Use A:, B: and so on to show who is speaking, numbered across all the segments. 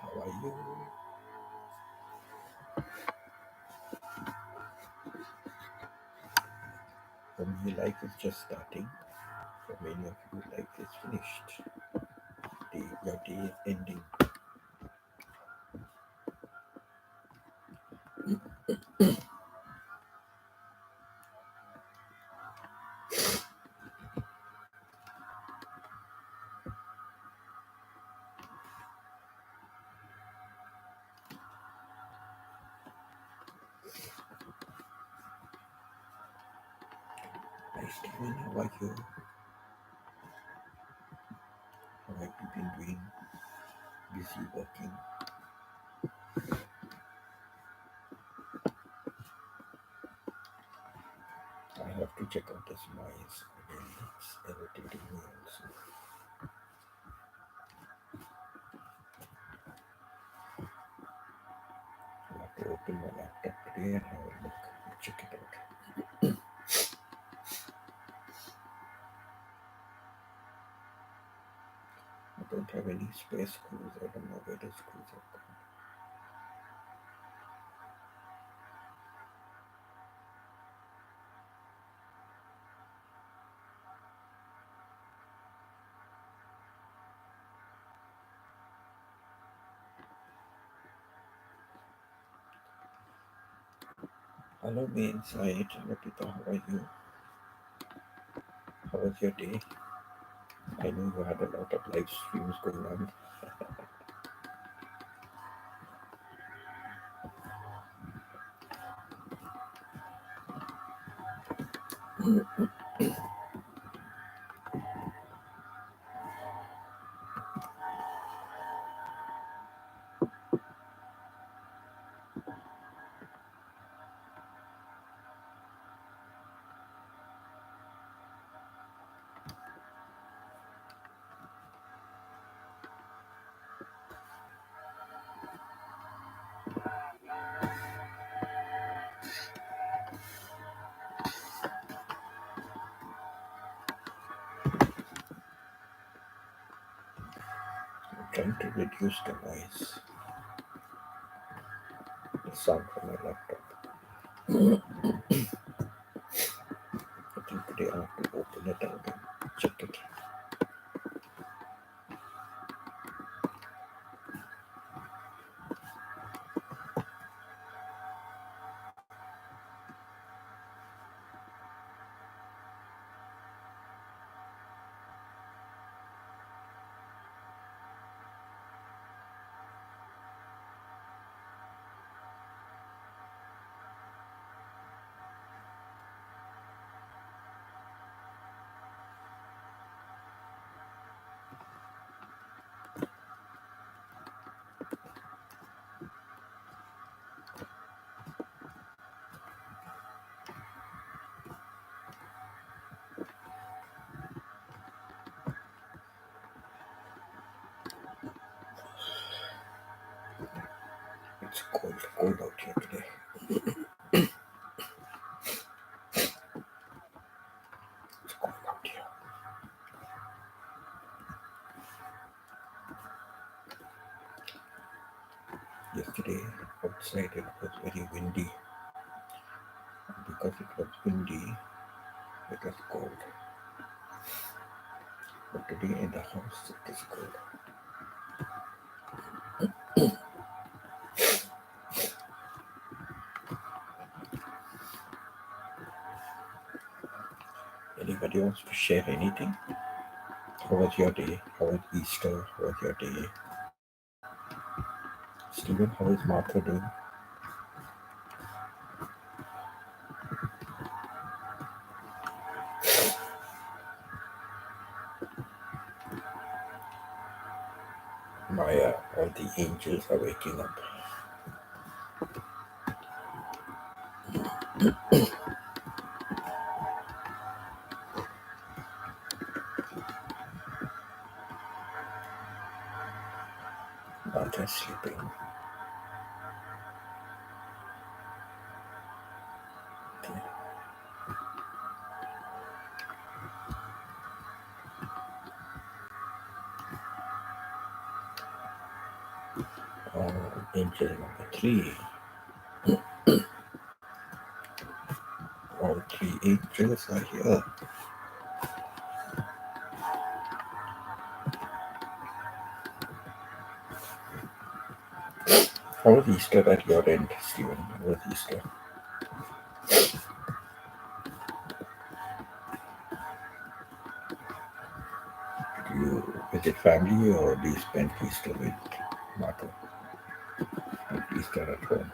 A: How are you? For me, life is just starting. For many of you, life is finished. Your day is ending. Hi, Stephen. How are you? How have you been doing? Busy working? I have to check out this noise. Again, it's irritating me also. I have to open my laptop today and have a look and check it out. I don't have any spare screws. I don't know where the screws are gone. Hello, me inside. Hello, Pita. How are you? How was your day? I know you had a lot of live streams going on. I'm trying to reduce the noise, the sound from my laptop. I think today I have to open it out and check it. It's cold out here today. It's cold out here. Yesterday outside it was very windy. And because it was windy, it was cold. But today in the house it is cold. Anybody wants to share anything? How was your day? How was Easter? How was your day? Stephen, how is Martha doing? Maya, all the angels are waking up. Martha's sleeping. Okay. Angel number 3. All 3 angels are here. How was Easter at your end, Stephen? How was Easter? Do you visit family or do you spend Easter with Martha? Easter at home?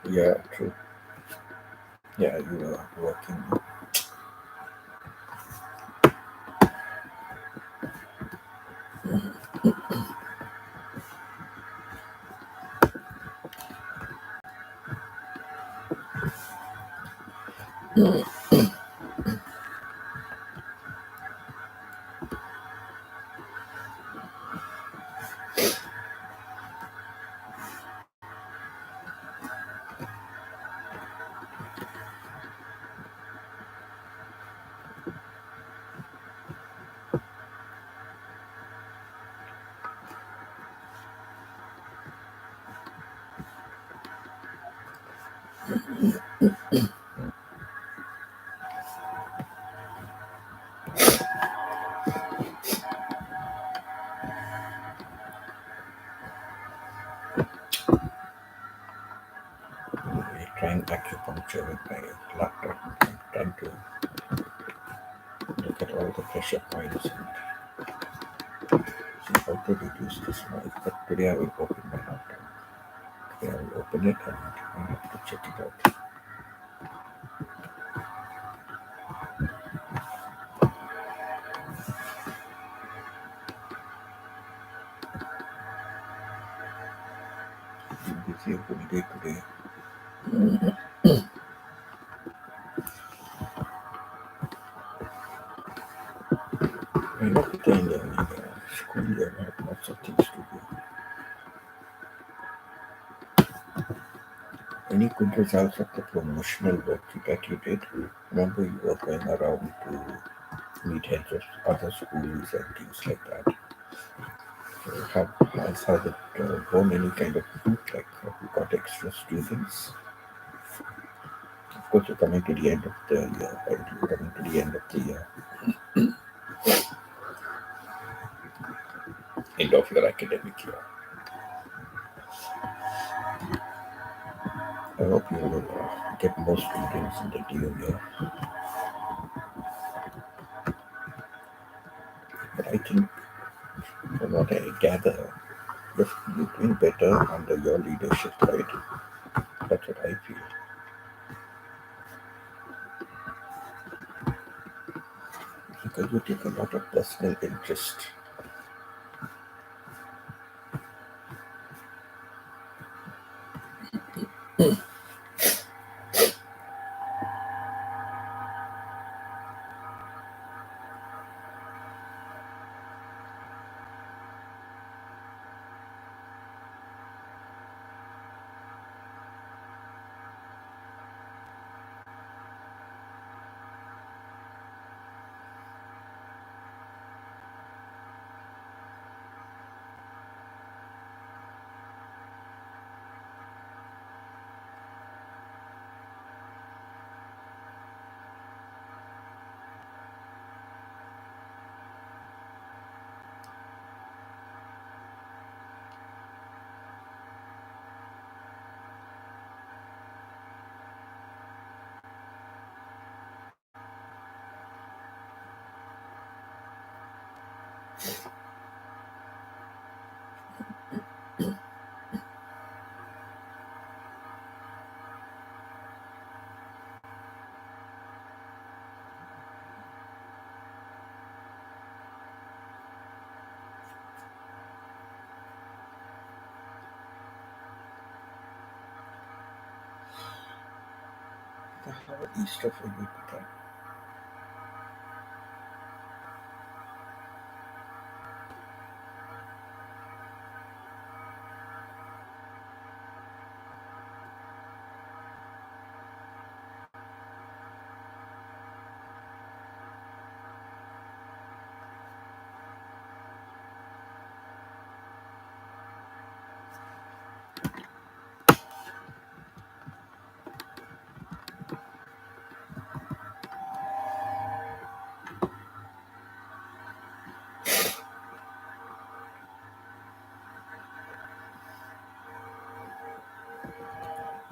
A: Yeah, true. Yeah, you were working. Trying acupuncture with my laptop. I'm trying to look at all the pressure points and see how to reduce this noise. But today I will open my laptop. Today I will open it and I have to check it out. Busy whole day today. I not the end of the school year, I have lots of things to do. Any good results of the promotional work that you did? Remember you were going around to meet heads of other schools and things like that. So has it grown any kind of fruit? Like have you got extra students? Of course, you're coming to the end of the year, right? You're coming to the end of the year, end of your academic year. I hope you will get more students in the new year. But I think, from what I gather, you're doing better under your leadership, right? That's what I feel. Because you take a lot of personal interest. I have an Easter for you, Peter.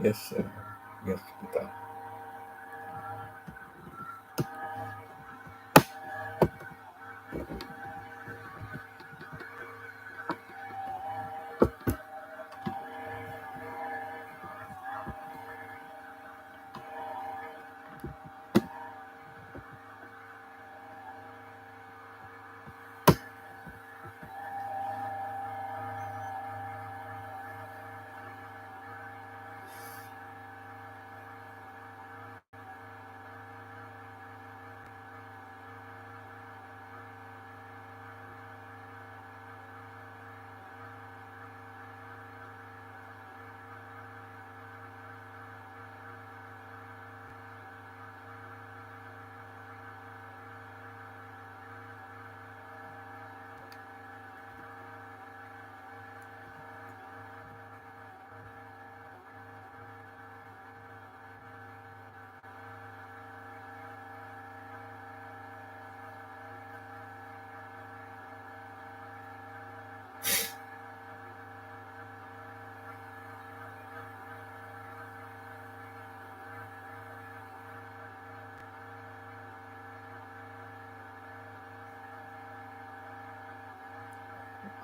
A: Yes, yes, Peter.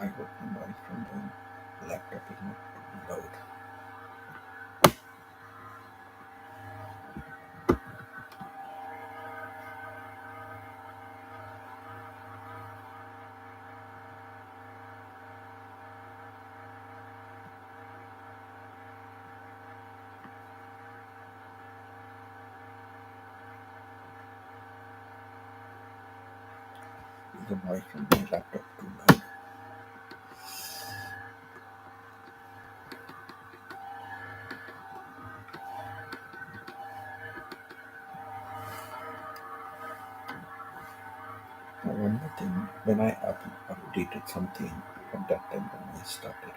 A: I hope the noise from the laptop is not too loud. Is the noise from my laptop too loud? One more thing, when I updated something from that time when I started,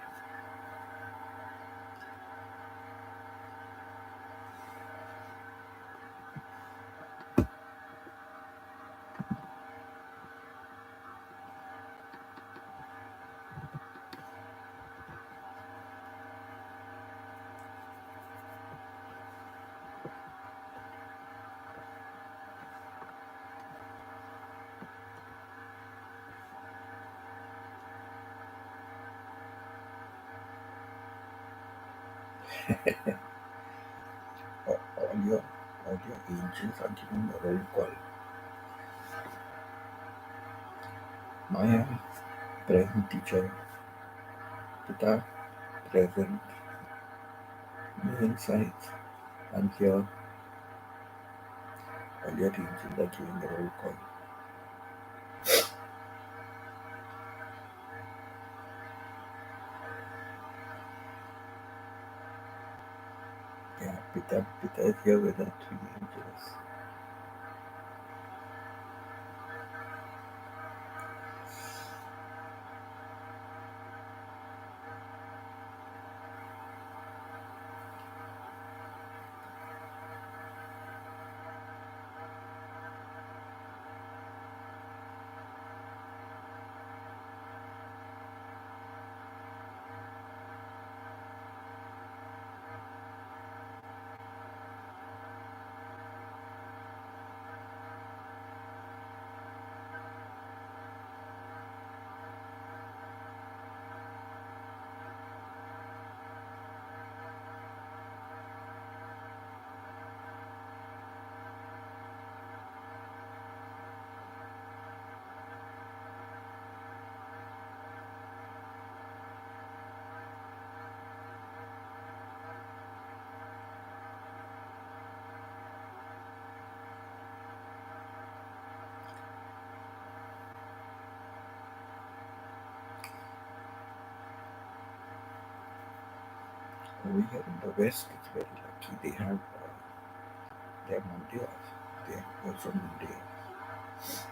A: all your angels are giving a roll call. Maya, present teacher, Pita, present, me inside, I'm here, all your angels are giving a roll call. Yeah, Pita is here with the three angels. Over here in the West, it's very lucky. They have Monday off. They have also Monday off.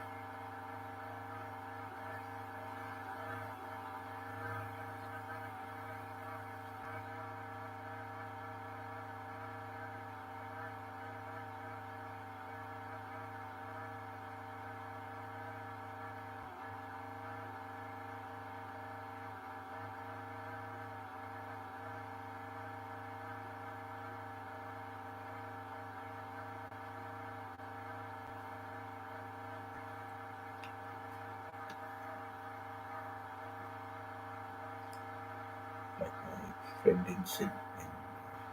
A: Like my friend in Sydney,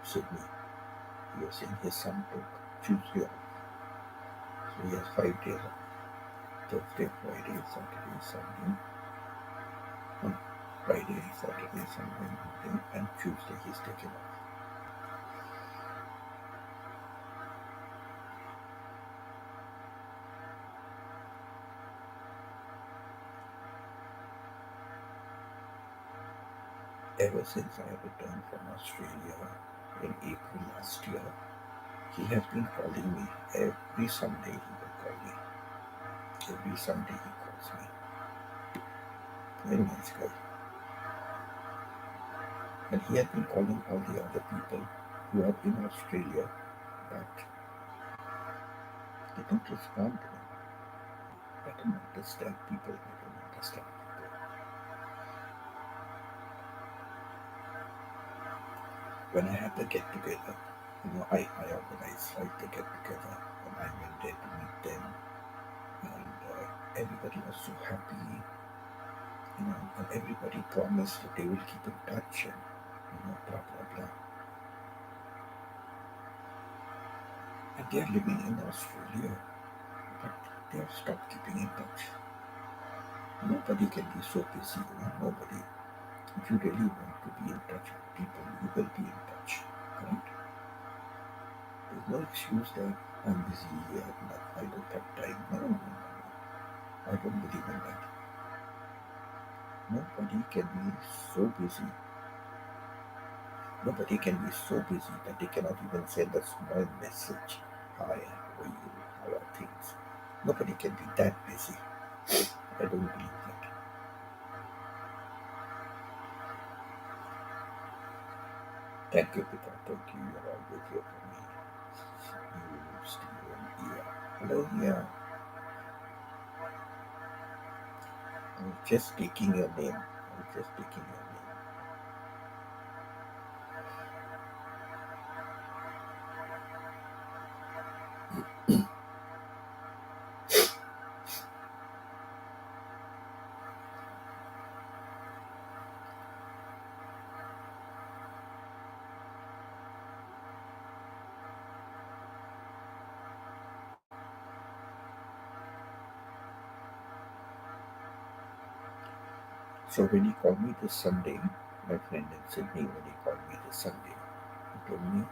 A: he was saying his son took Tuesday off. So he has 5 days off. Thursday, Friday, Saturday, Sunday. No, Friday, Saturday, Sunday, Monday, and Tuesday he's taking off. Ever since I returned from Australia in April last year, he has been calling me every Sunday. He will call me. Every Sunday he calls me. Very nice guy. And he has been calling all the other people who are in Australia, but they don't respond to him. I don't understand people. I don't understand people. When I had the get together, I organized like the get together, and I went there to meet them, and everybody was so happy, and everybody promised that they will keep in touch, and blah blah blah. And they are living in Australia, but they have stopped keeping in touch. Nobody can be so busy, nobody. If you really want to be in touch with people, you will be in touch, correct? There's no excuse that I'm busy here, I don't have time. No, no, no, no. I don't believe in that. Nobody can be so busy. Nobody can be so busy that they cannot even send a small message. Hi, how are you? How are things? Nobody can be that busy. I don't believe that. Thank you, Peter. Thank you. You're always here for me. You, Steve, yeah. Hello, yeah. I was just taking your name. I was just taking your name. So when he called me this Sunday, my friend in Sydney, when he called me this Sunday, he told me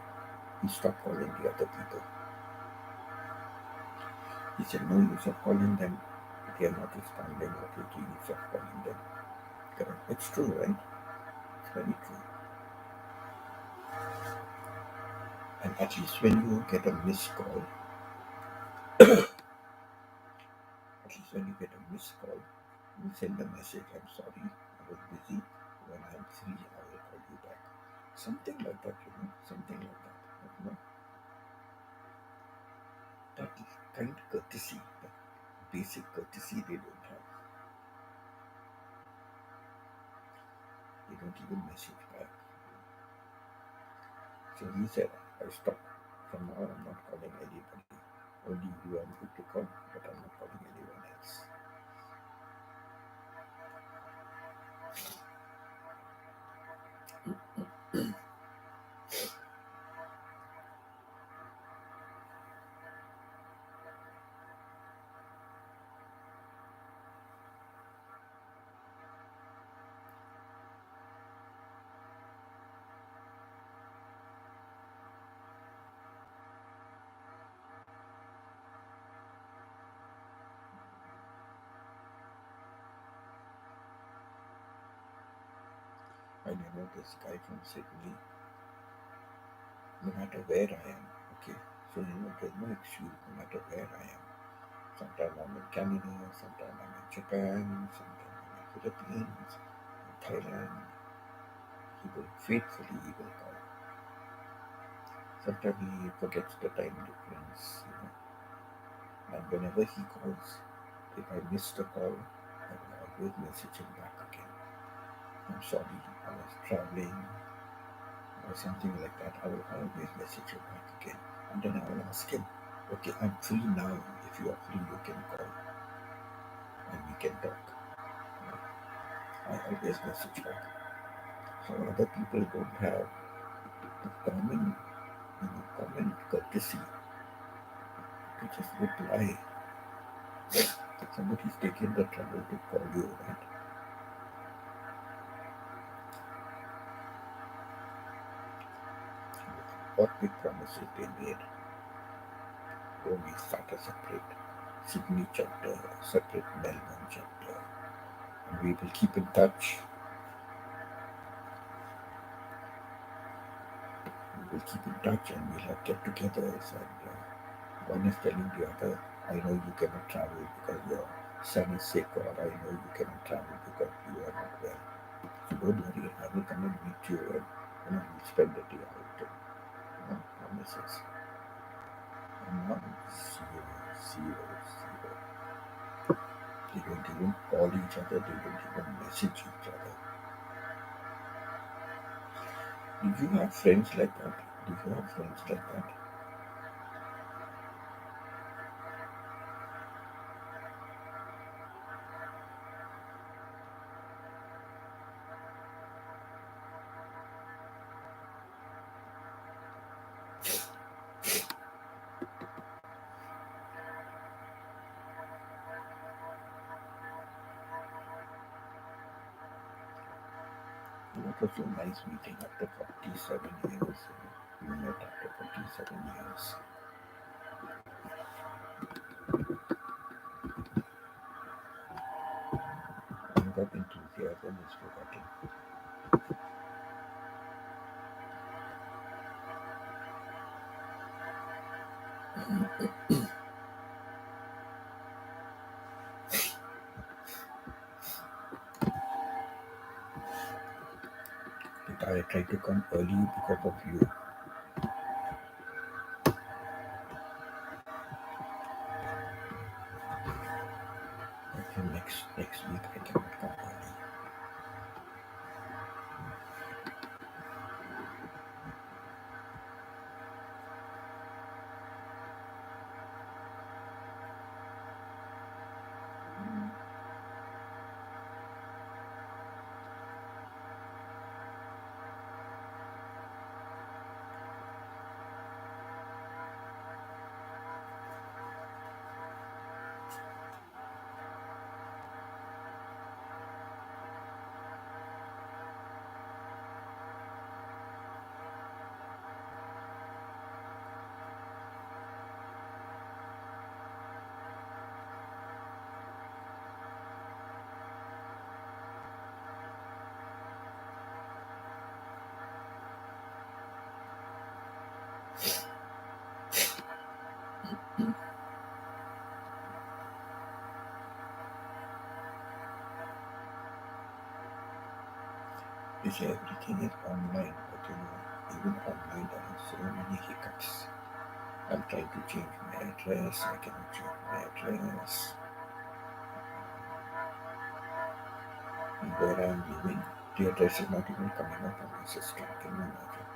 A: he stopped calling the other people. He said, no use of calling them. They are not responding or taking use of calling them. Correct. It's true, right? It's very true. And at least when you get a missed call, at least when you get a missed call, you send a message, I'm sorry, I was busy. When I'm free, I will call you back. Something like that, something like that. That kind of courtesy, that basic courtesy they don't have. They don't even message back. So he said, I stopped. From now, I'm not calling anybody. Only you I'm good to call, but I'm not calling anyone else. I know this guy from Sydney. no matter where I am. Okay, so there's no excuse no matter where I am. Sometimes I'm in Canada, sometimes I'm in Japan, sometimes I'm in Philippines, in Thailand. He will faithfully he will call. Sometimes he forgets the time difference. And whenever he calls, if I miss the call, I will always message him back again. I'm sorry, I was traveling or something like that. I will always message him back again. And then I will ask him, okay, I'm free now. If you are free, you can call and we can talk. I always message back. So other people don't have the common courtesy to just reply. Somebody's taken the trouble to call you, right? What big promises they made. Oh, we start a separate Sydney chapter, a separate Melbourne chapter, and we will keep in touch. We will keep in touch and we'll have get-togethers. And one is telling the other, I know you cannot travel because your son is sick, or I know you cannot travel because you are not well. So don't worry, I will come and meet you and we'll spend the day out. Promises. And now zero, zero, zero. They don't even call each other, they don't even message each other. Did you have friends like that? Did you have friends like that? It was so nice meeting after 47 years. We met after 47 years. And that enthusiasm is forgotten. But I tried to come early because of you. I think next week I cannot come early. They say everything is online, but even online there are so many hiccups. I'm trying to change my address, I cannot change my address. And where I'm living, the address is not even coming up on my system. Can you imagine?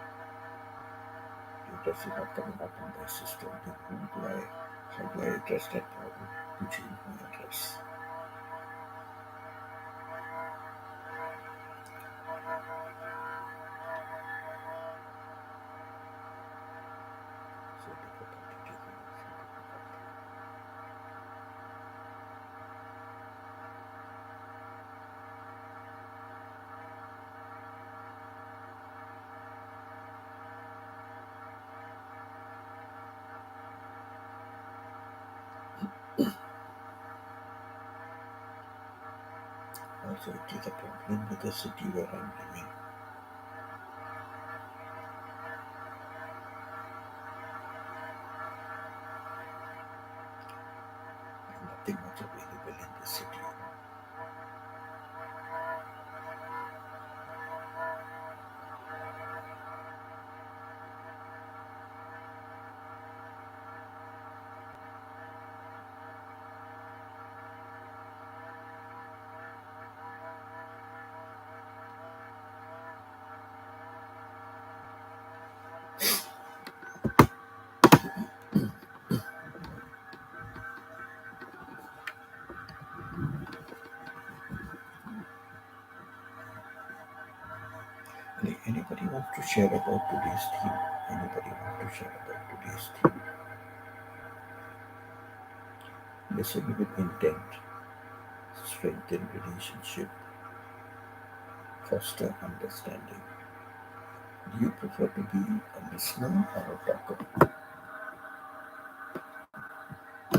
A: The address is not coming up on my system. Then how do I address that problem to change my address? So difficult, so difficult. Also, it is a problem with the city where I'm living. Anybody want to share about today's theme? Anybody want to share about today's theme? Listen with intent, strengthen relationship, foster understanding. Do you prefer to be a listener or a talker?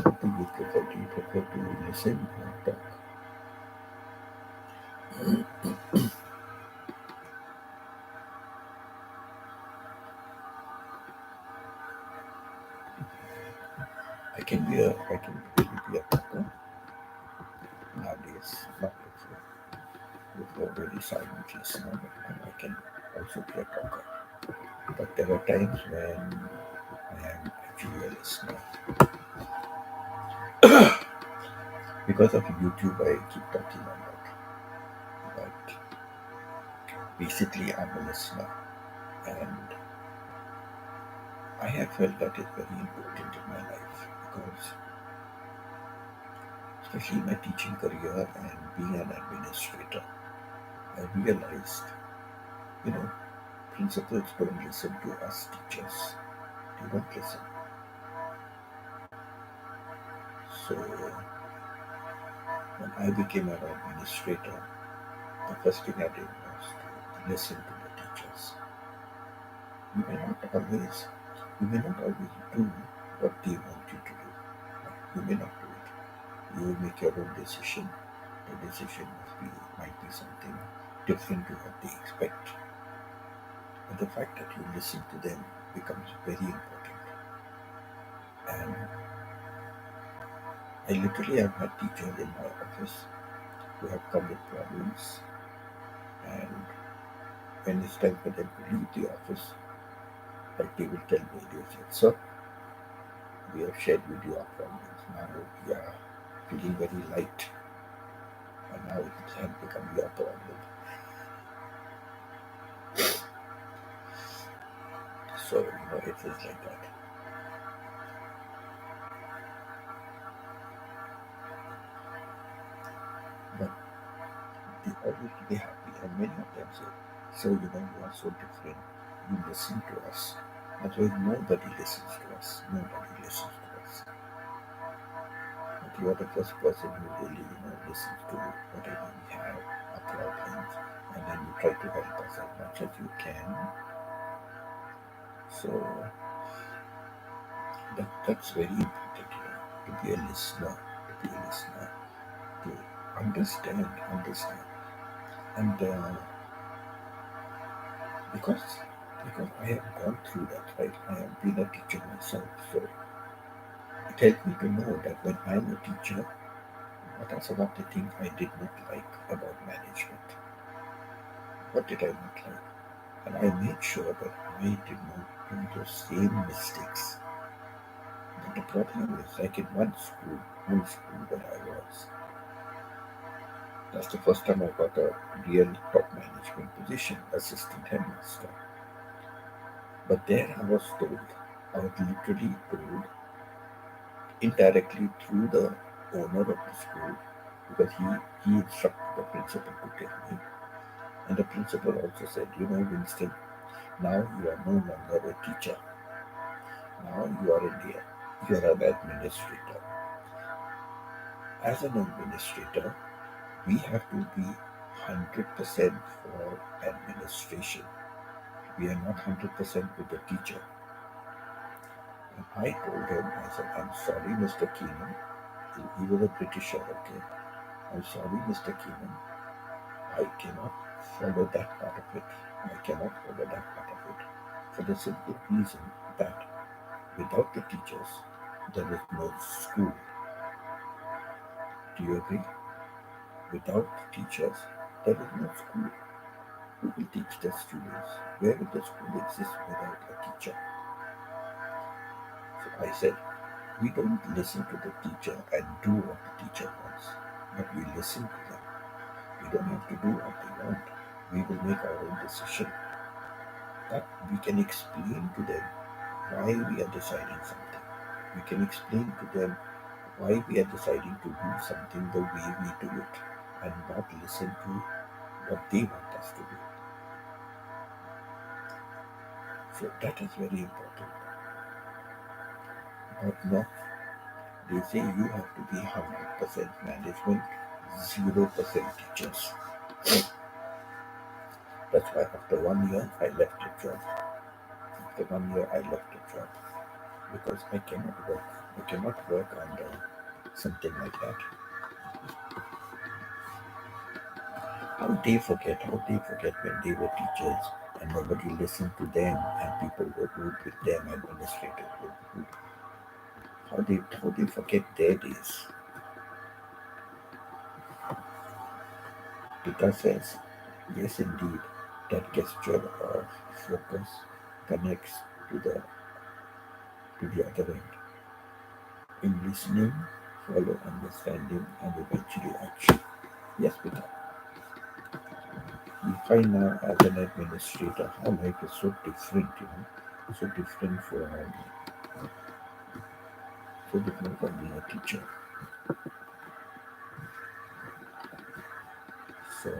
A: What do you prefer? Do you prefer to listen or talk? I can really be a talker nowadays, not before a very silent listener, but I can also be a talker. But there are times when I am actually a listener. Because of YouTube, I keep talking a lot. But basically, I'm a listener. And I have felt that is very important in my life because, especially in my teaching career and being an administrator, I realized, you know, principals don't listen to us teachers. They don't listen. So when I became an administrator, the first thing I did was to listen to the teachers. You may not always, you may not always do what they want you to do. You may not do it. You will make your own decision. The decision might be something different to what they expect. But the fact that you listen to them becomes very important. And I literally have had teachers in my office who have come with problems, and when it's time for them to leave the office, like they will tell me, they will say, "Sir, we have shared with you our problems. Now we are feeling very light, and now it has become your problem." So, it is like that. But they always be happy, and many of them say, "So, you are so different. You listen to us." Otherwise, nobody listens to us. Nobody listens to us. But you are the first person who really, listens to whatever we have, our problems, and then you try to help us as much as you can. So that's very important, to be a listener, to understand. And because I have gone through that, right? I have been a teacher myself, so it helped me to know that when I'm a teacher, what are some of the things I did not like about management? What did I not like? And I made sure that I did not do the same mistakes. But the problem is, like in one school where I was, that's the first time I got a real top management position, assistant headmaster. But there I was literally told indirectly through the owner of the school, because he instructed the principal to tell me. And the principal also said, "Winston, now you are no longer a teacher. Now you are an administrator. As an administrator, we have to be 100% for administration. We are not 100% with the teacher." And I told him, I said, "I'm sorry, Mr. Keenan." He was a Britisher, okay. "I'm sorry, Mr. Keenan. I cannot follow that part of it. I cannot follow that part of it. For the simple reason that without the teachers, there is no school." Do you agree? Without teachers, there is no school. Who will teach the students? Where will the school exist without a teacher? So I said, we don't listen to the teacher and do what the teacher wants, but we listen to them. We don't have to do what they want. We will make our own decision. But we can explain to them why we are deciding something. We can explain to them why we are deciding to do something the way we do it and not listen to what they want us to do. So that is very important. But no, they say you have to be 100% management, 0% teachers. That's why after 1 year I left the job. After 1 year I left the job because I cannot work. I cannot work under something like that. How they forget when they were teachers and nobody listened to them and people were rude with them, administrators were rude. How they forget their days. Pita says, yes indeed, that gesture of focus connects to the other end. In listening, follow understanding and eventually action. Yes, Pita. We find now as an administrator how life is so different, so different from being a teacher. So,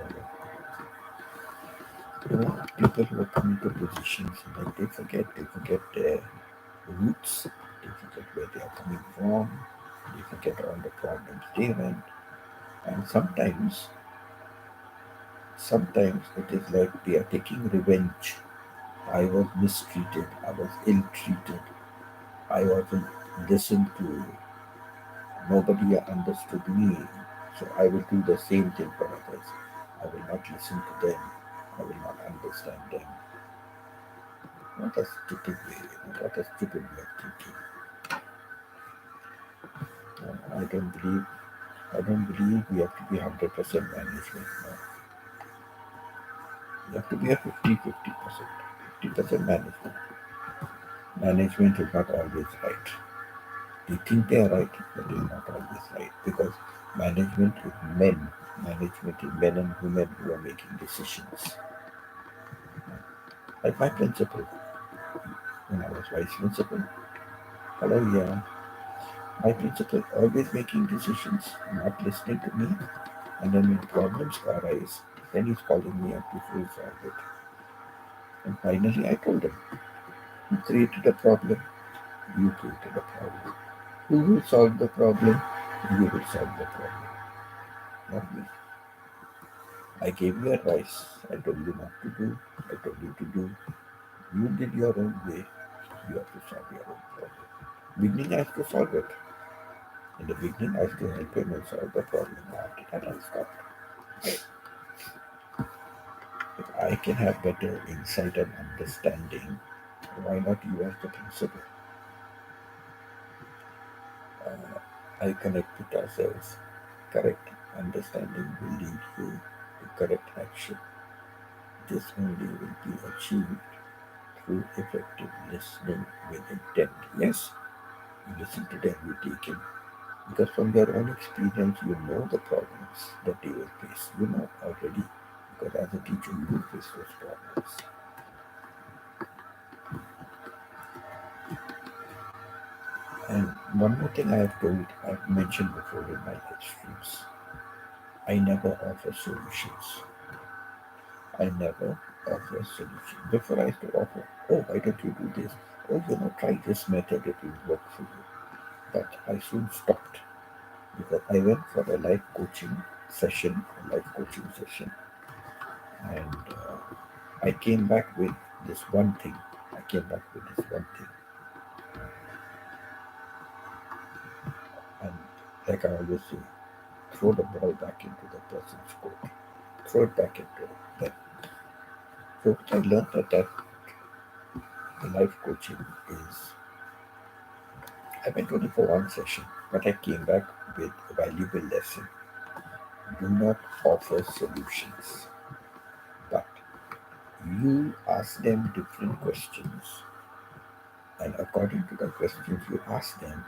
A: people who are coming to positions, like they forget their roots, they forget where they are coming from, they forget all the problems they went, and sometimes it is like they are taking revenge. I was mistreated, I was ill-treated, I wasn't listened to, nobody understood me, so I will do the same thing for others. I will not listen to them, I will not understand them. What a stupid way, what a stupid way of thinking. I don't believe we have to be 100% management. No. You have to be a 50-50%. 50% management. Management is not always right. They think they are right, but they are not always right. Because management is men. Management is men and women who are making decisions. Like my principal, when I was vice principal. Hello, yeah. My principal always making decisions, not listening to me. And then when problems arise, then he's calling me up to resolve it. And finally I told him, you created a problem. You created a problem. Who will solve the problem? You will solve the problem, not me. I gave you advice. I told you not to do. I told you to do. You did your own way. You have to solve your own problem. Beginning I have to solve it. In the beginning I have to help him and solve the problem. After that I stopped. If I can have better insight and understanding, why not you as the principal? I connect with ourselves. Correct understanding will lead you to correct action. This only will be achieved through effective listening with intent. Yes, you listen to them, you take in. Because from your own experience, you know the problems that they will face. You know already. Because as a teacher, you will face those problems. And one more thing I've mentioned before in my live streams. I never offer solutions. I never offer a solution. Before I used to offer, oh, why don't you do this? Oh, try this method, it will work for you. But I soon stopped because I went for a life coaching session, and I came back with this one thing. I came back with this one thing, and like I always say, throw the ball back into the person's court. Throw it back into them. So I learned that the life coaching is I went only for one session, but I came back with a valuable lesson. Do not offer solutions, but you ask them different questions, and according to the questions you ask them,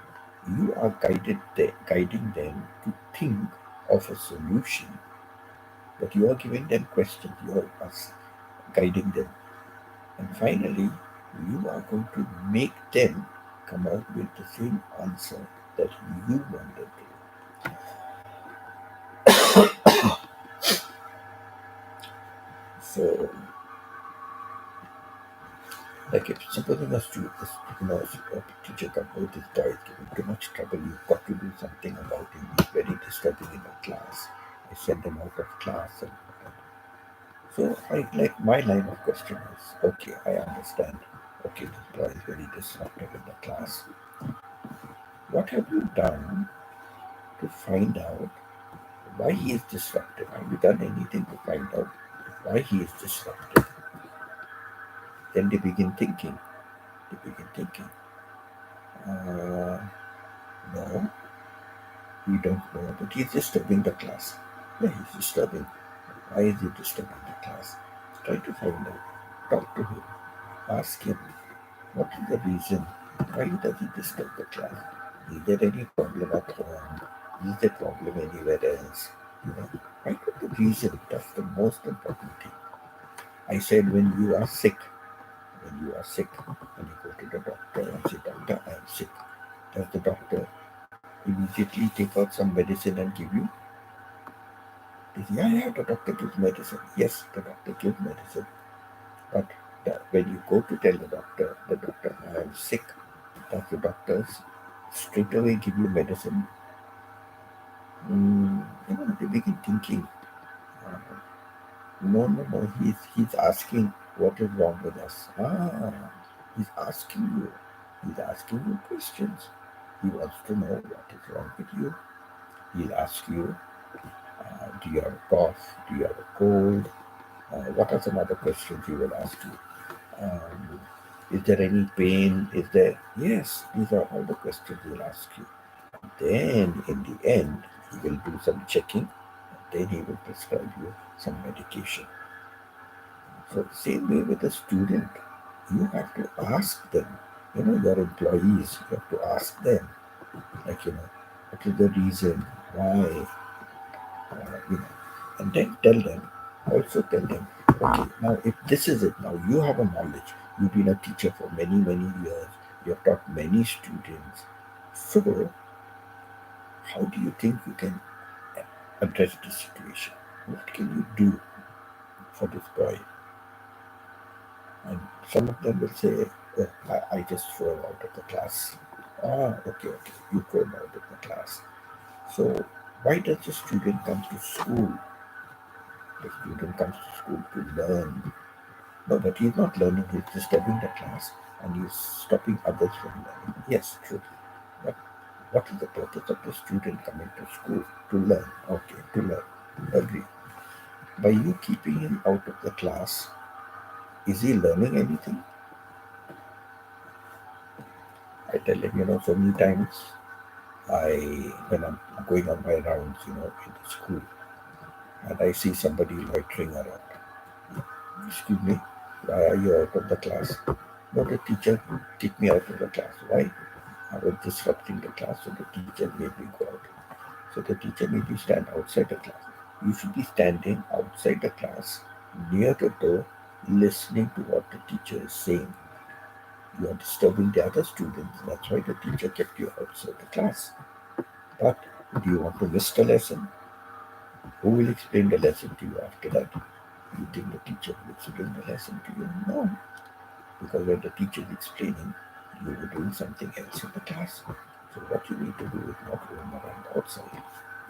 A: you are guiding them to think of a solution. But you are giving them questions, you are guiding them, and finally, you are going to make them come out with the same answer that you wanted to. So Like if supposing a teacher comes, oh, this boy is giving too much trouble, you've got to do something about him. He's very disturbing in the class. I send him out of class. And so my line of question is, okay, I understand. Okay, this boy is very disruptive in the class. What have you done to find out why he is disruptive? Have you done anything to find out why he is disruptive? Then they begin thinking. They begin thinking. No, we don't know, but he's disturbing the class. Yeah, he's disturbing. Why is he disturbing the class? Try to find out. Talk to him. Ask him, what is the reason? Why does he disturb the class? Is there any problem at home? Is there problem anywhere else? Find out the reason. That's the most important thing. I said when you are sick, when you go to the doctor and say, Doctor, I am sick. Does the doctor immediately take out some medicine and give you? Yeah, the doctor gives medicine. Yes, the doctor gives medicine. But when you go to tell the doctor, I am sick, does the doctor straight away give you medicine? They begin thinking, uh, no, he's asking what is wrong with us. He's asking you. He's asking you questions. He wants to know what is wrong with you. He'll ask you, do you have a cough? Do you have a cold? What are some other questions he will ask you? Um, is there any pain? Is there? Yes, these are all the questions he'll ask you. Then, in the end, he will do some checking. Then he will prescribe you some medication. So, same way with a student, you have to ask them. Your employees, you have to ask them, like, what is the reason? Why? uh, you know, and then also tell them, okay, now if this is it, now you have a knowledge, you've been a teacher for many, many years, you have taught many students. So, how do you think you can address this situation? What can you do for this boy? And some of them will say, oh, I just throw him out of the class. Okay, you throw him out of the class. So, why does the student come to school? The student comes to school to learn. No, but he's not learning, he's disturbing the class and he's stopping others from learning. Yes, true. But what is the purpose of the student coming to school? To learn. Okay, to learn. Agree. By you keeping him out of the class, is he learning anything? I tell him, so many times when I'm going on my rounds, in the school, and I see somebody loitering around. Excuse me, why are you out of the class? No, the teacher kicked me out of the class. Why? I was disrupting the class, so the teacher made me go out. So the teacher made me stand outside the class. You should be standing outside the class, near the door, listening to what the teacher is saying. You are disturbing the other students. That's why the teacher kept you outside the class. But do you want to miss the lesson? Who will explain the lesson to you after that? You think the teacher will explain the lesson to you? No. Because when the teacher is explaining, you were doing something else in the class. So what you need to do is not roam around outside.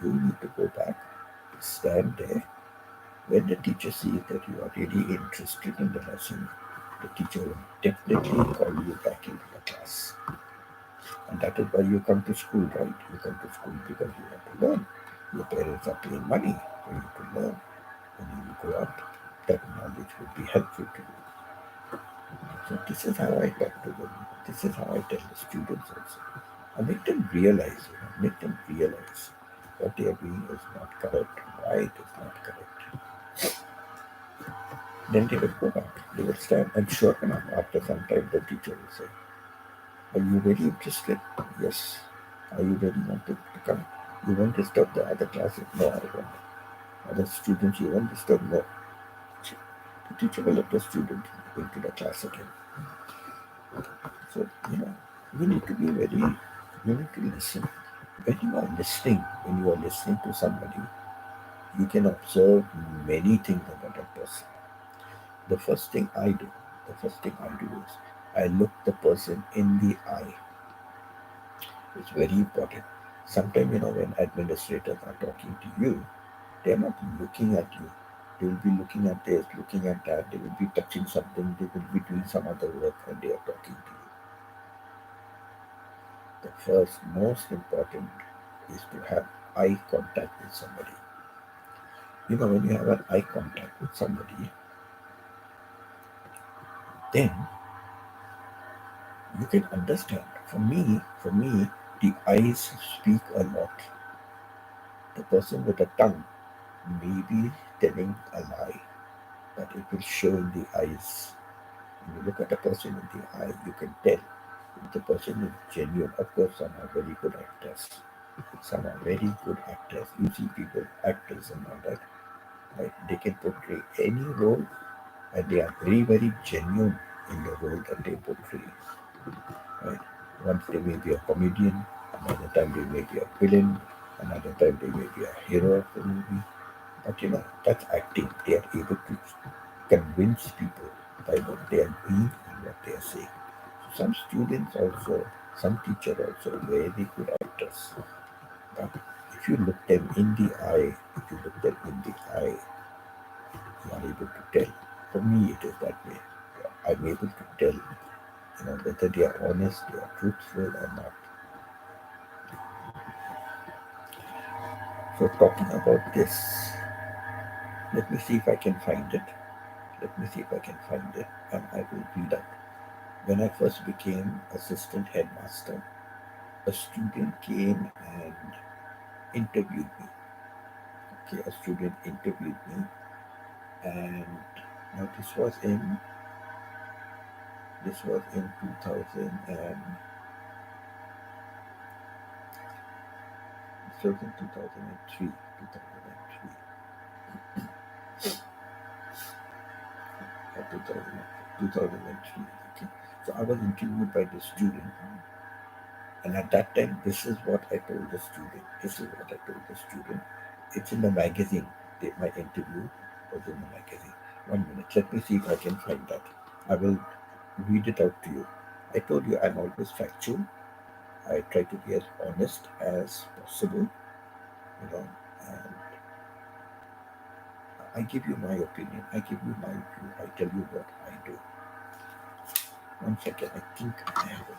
A: You need to go back, stand there. When the teacher sees that you are really interested in the lesson, the teacher will definitely call you back into the class. And that is why you come to school, right? You come to school because you want to learn. Your parents are paying money for you to learn. When you grow up, that knowledge will be helpful to you. So this is how I talk to them. This is how I tell the students also. I make them realize, what they are doing is not correct, why it is not correct. Then they will go back, they will stand, and sure enough, after some time, the teacher will say, are you really interested? Yes. Are you really wanted to come? You won't disturb the other classes? No, I won't. Other students, you won't disturb? No. The teacher will let the student into the class again. So, you need to be you need to listen. When you are listening to somebody, you can observe many things about a person. The first thing I do, the first thing I do is I look the person in the eye. It's very important. Sometimes, when administrators are talking to you, they're not looking at you. They will be looking at this, looking at that. They will be touching something. They will be doing some other work and they are talking to you. The first, most important is to have eye contact with somebody. When you have an eye contact with somebody, then you can understand. For me, the eyes speak a lot. The person with a tongue may be telling a lie, but it will show in the eyes. When you look at a person in the eye, you can tell if the person is genuine. Of course, some are very good actors. Some are very good actors. You see people, actors and all that, right? They can portray any role and they are very, very genuine in the role that they portray. Right? Once they may be a comedian, another time they may be a villain, another time they may be a hero of the movie. But that's acting. They are able to convince people by what they are doing and what they are saying. So some students also, some teachers also very good actors. But if you look them in the eye, you are able to tell. For me, it is that way. I'm able to tell, whether they are honest, they are truthful or not. So talking about this, let me see if I can find it. And I will read out. When I first became assistant headmaster, a student came and interviewed me. Okay, a student interviewed me, and now this was in 2000 and this was in 2003. 2003. Okay, so I was interviewed by the student, and at that time, this is what I told the student. It's in the magazine. My interview was in the magazine. 1 minute. Let me see if I can find that. I will read it out to you. I told you I'm always factual. I try to be as honest as possible, and I give you my opinion. I give you my view. I tell you what I do. 1 second. I think I have it.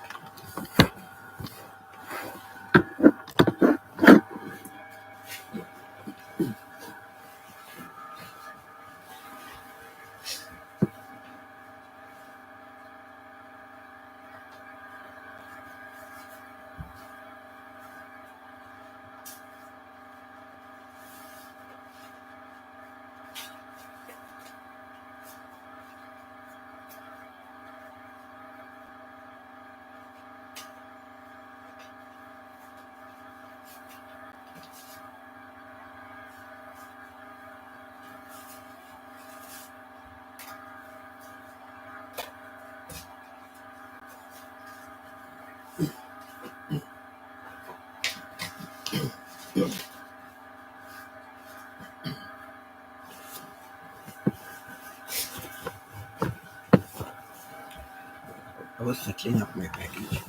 A: I was settling up my package.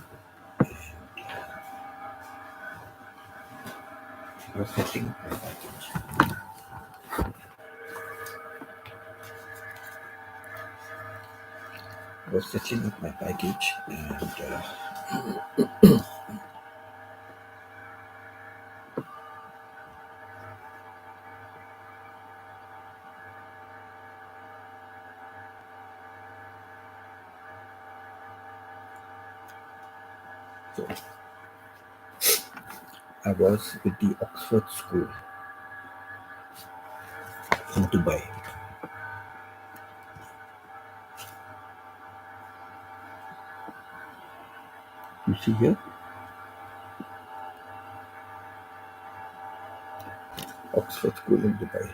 A: I was settling up my package. And so I was with the Oxford School in Dubai. You see here? Oxford School in Dubai.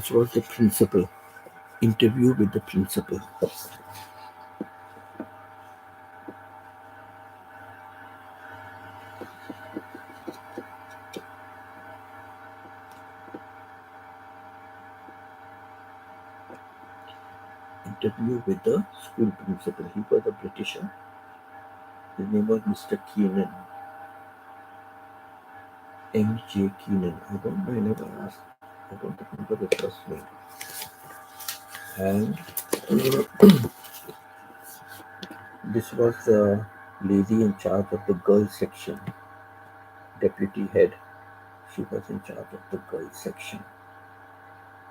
A: This was the principal. Interview with the principal. Interview with the school principal. He was a Britisher. His name was Mr. Keenan. M.J. Keenan. I don't know, I never asked. I don't remember the first name. And this was the lady in charge of the girls section. Deputy head. She was in charge of the girls section.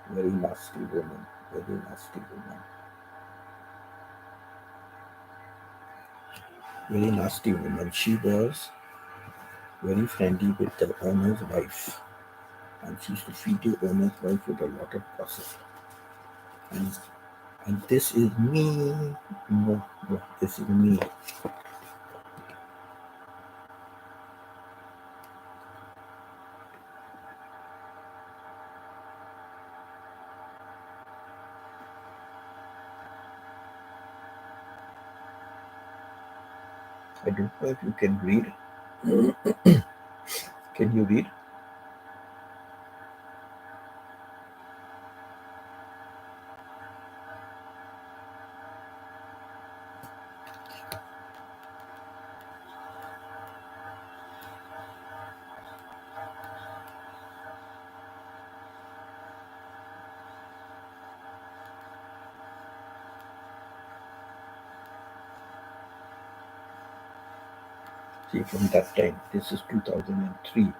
A: Very nasty woman. Very nasty woman. Very nasty woman. She was very friendly with the owner's wife. And she used to feed the owner's wife with a lot of gossip. And this is me. No, this is me. I don't know if you can read. Can you read? See, from that time, this is 2003. In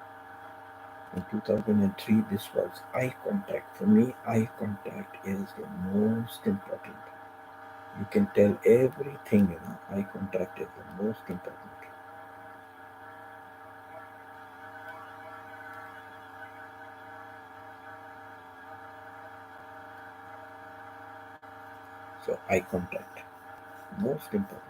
A: 2003, this was eye contact. For me, eye contact is the most important. You can tell everything, eye contact is the most important. So, eye contact, most important.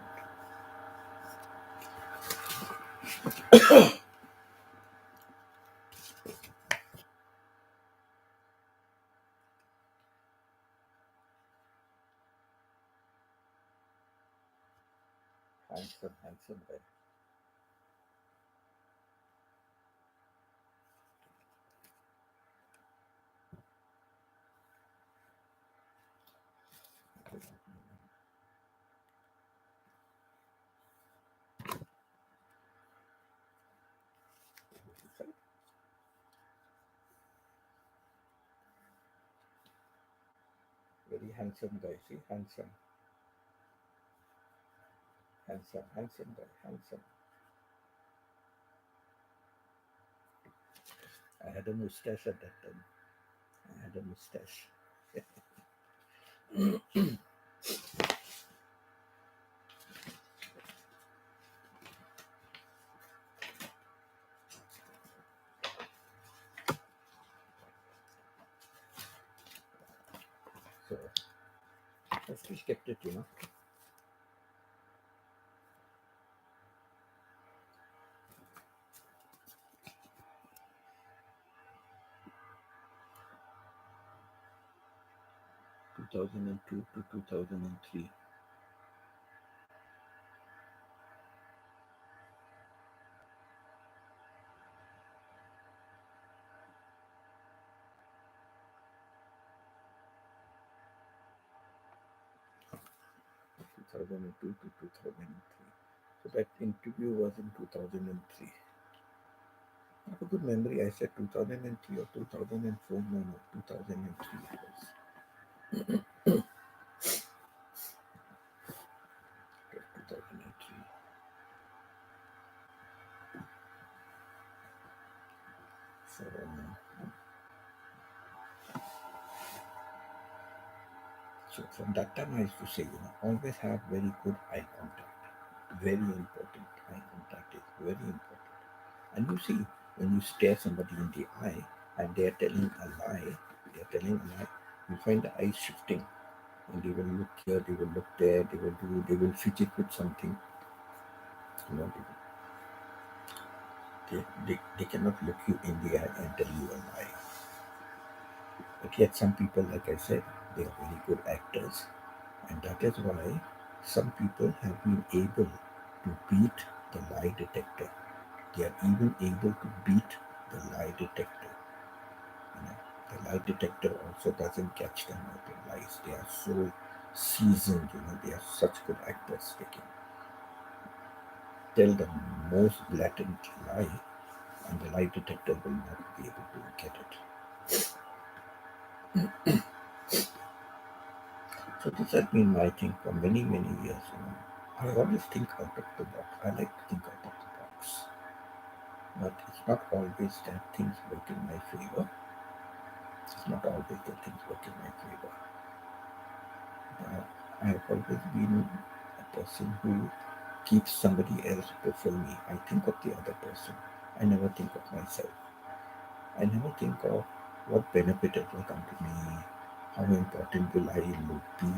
A: Handsome guy. Very handsome guy. See, handsome guy, handsome. I had a mustache at that time. I had a mustache. So I still kept it, 2002 to 2003. 2002 to 2003. So that interview was in 2003. I have a good memory. I said 2003 or 2004. No, 2003 it was. 2003. So, so from that time I used to say, always have very good eye contact. Very important. Eye contact is very important. And you see, when you stare somebody in the eye and they are telling a lie, you find the eyes shifting. And they will look here, they will look there, they will fidget with something. They cannot look you in the eye and tell you a lie. But yet some people, like I said, they are very good actors. And that is why some people have been able to beat the lie detector. They are even able to beat the lie detector. You know, the lie detector also doesn't catch them out in lies. They are so seasoned, they are such good actors. They can tell the most blatant lie, and the lie detector will not be able to get it. So this has been my thing for many, many years. I always think out of the box. I like to think out of the box. But it's not always that things work in my favor. It's not always that things work in my favor. I have always been a person who keeps somebody else before me. I think of the other person. I never think of myself. I never think of what benefit it will come to me, how important will I look be,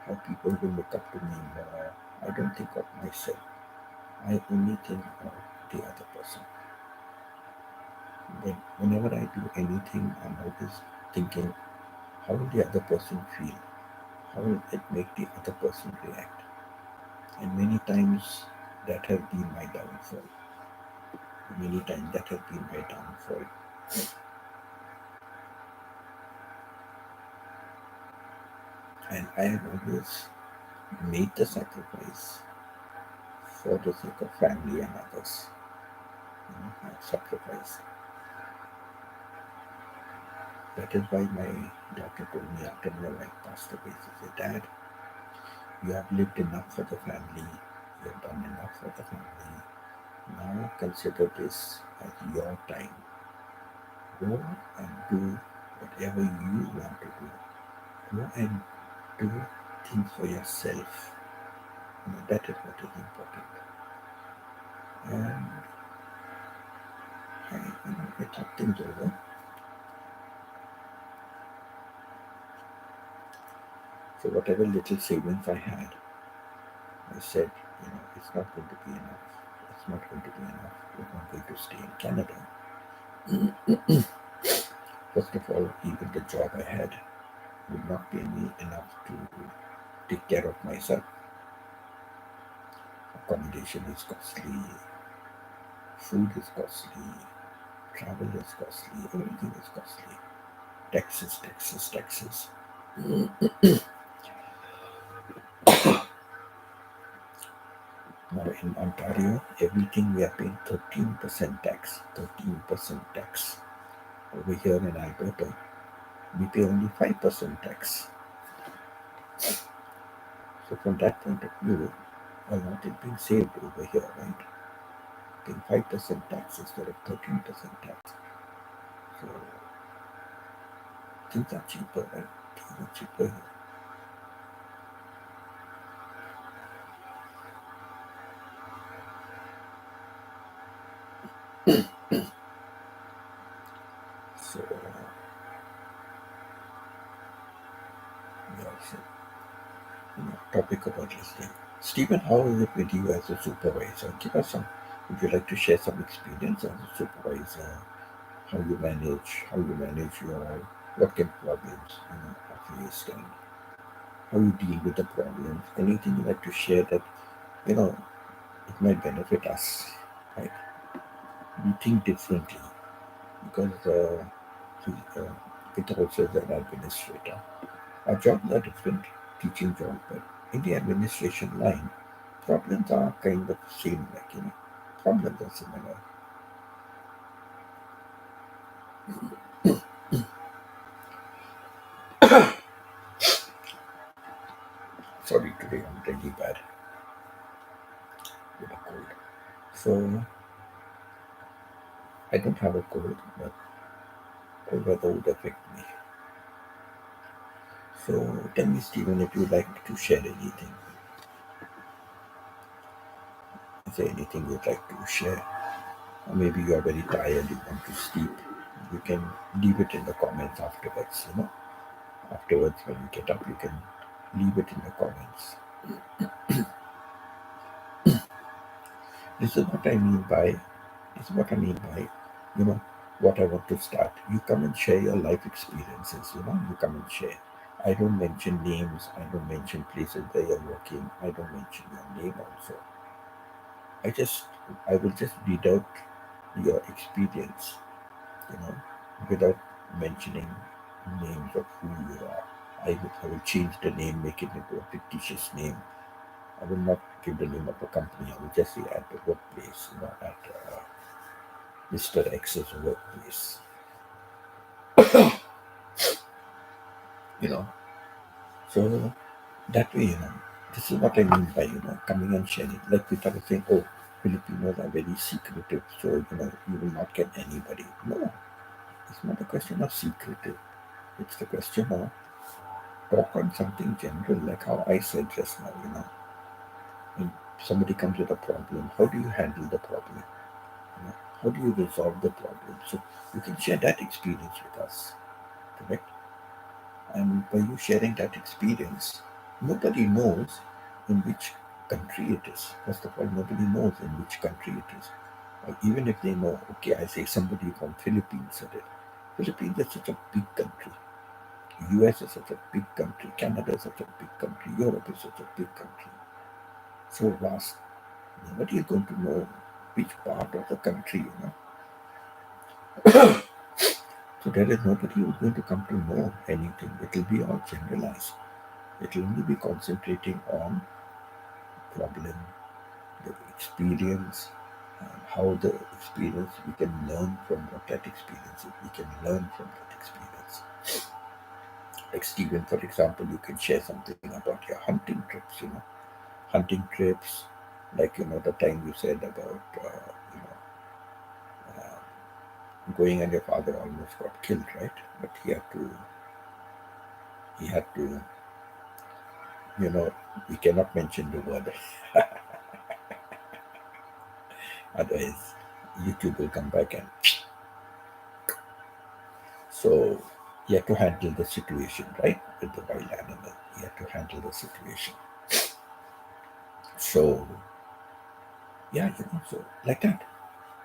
A: how people will look up to me more. I don't think of myself. I only think of the other person. Whenever I do anything, I'm always thinking, how will the other person feel? How will it make the other person react? And many times that has been my downfall. Many times that has been my downfall. And I have always made the sacrifice for the sake of family and others. I have sacrificed. That is why my daughter told me after my wife passed away, she said, Dad, you have lived enough for the family, you have done enough for the family. Now consider this as your time. Go and do whatever you want to do. Go and do things for yourself. That is what is important. And I thought things over. So whatever little savings I had, I said, it's not going to be enough. It's not going to be enough. We're not going to stay in Canada. First of all, even the job I had would not pay me enough to take care of myself. Accommodation is costly, food is costly, travel is costly, everything is costly. Taxes, taxes, taxes. Now in Ontario, everything we are paying 13% tax. 13% tax. Over here in Alberta, we pay only 5% tax. So from that point of view, a lot is being saved over here, right? Paying 5% tax instead of 13% tax. So things are cheaper, right? Things are cheaper here. So yeah, so topic about listening. Stephen, how is it with you as a supervisor? Give us some. Would you like to share some experience as a supervisor? How you manage your what kind of problems are faced, and how you deal with the problems? Anything you like to share that you know it might benefit us, right? We think differently because it also is an administrator. Our jobs are different, teaching job, but in the administration line, problems are kind of same, problems are similar. Sorry, today I'm really bad with a cold. So I don't have a cold, but cold weather would affect me. So tell me, Stephen, if you'd like to share anything. Is there anything you'd like to share? Or maybe you are very tired, you want to sleep. You can leave it in the comments afterwards. Afterwards, when you get up, you can leave it in the comments. This is what I mean by, you know, what I want to start. You come and share your life experiences, you come and share. I don't mention names, I don't mention places where you're working, I don't mention your name also. I will just read out your experience, you know, without mentioning names of who you are. I will change the name, make it into a fictitious name. I will not give the name of the company. I will just say at the workplace, at Mr. X's workplace. You know, so that way, this is what I mean by coming and sharing. Like people are saying, oh, Filipinos are very secretive, so you will not get anybody. No, it's not a question of secretive. It's the question of talk on something general, like how I said just now. When somebody comes with a problem, how do you handle the problem? How do you resolve the problem? So you can share that experience with us, correct? And by you sharing that experience, nobody knows in which country it is. First of all, nobody knows in which country it is. Or even if they know, okay, I say somebody from Philippines said it. Philippines is such a big country. US is such a big country. Canada is such a big country. Europe is such a big country. So vast. Nobody is going to know which part of the country. So there is nobody who is going to come to know anything. It will be all generalized. It will only be concentrating on problem, the experience, and how the experience we can learn from what that experience is. We can learn from that experience. Like Stephen, for example, you can share something about your hunting trips. Hunting trips, like the time you said about going and your father almost got killed, right? But he had to, we cannot mention the word, otherwise YouTube will come back and so he had to handle the situation, right? With the wild animal, he had to handle the situation. So yeah, so like that,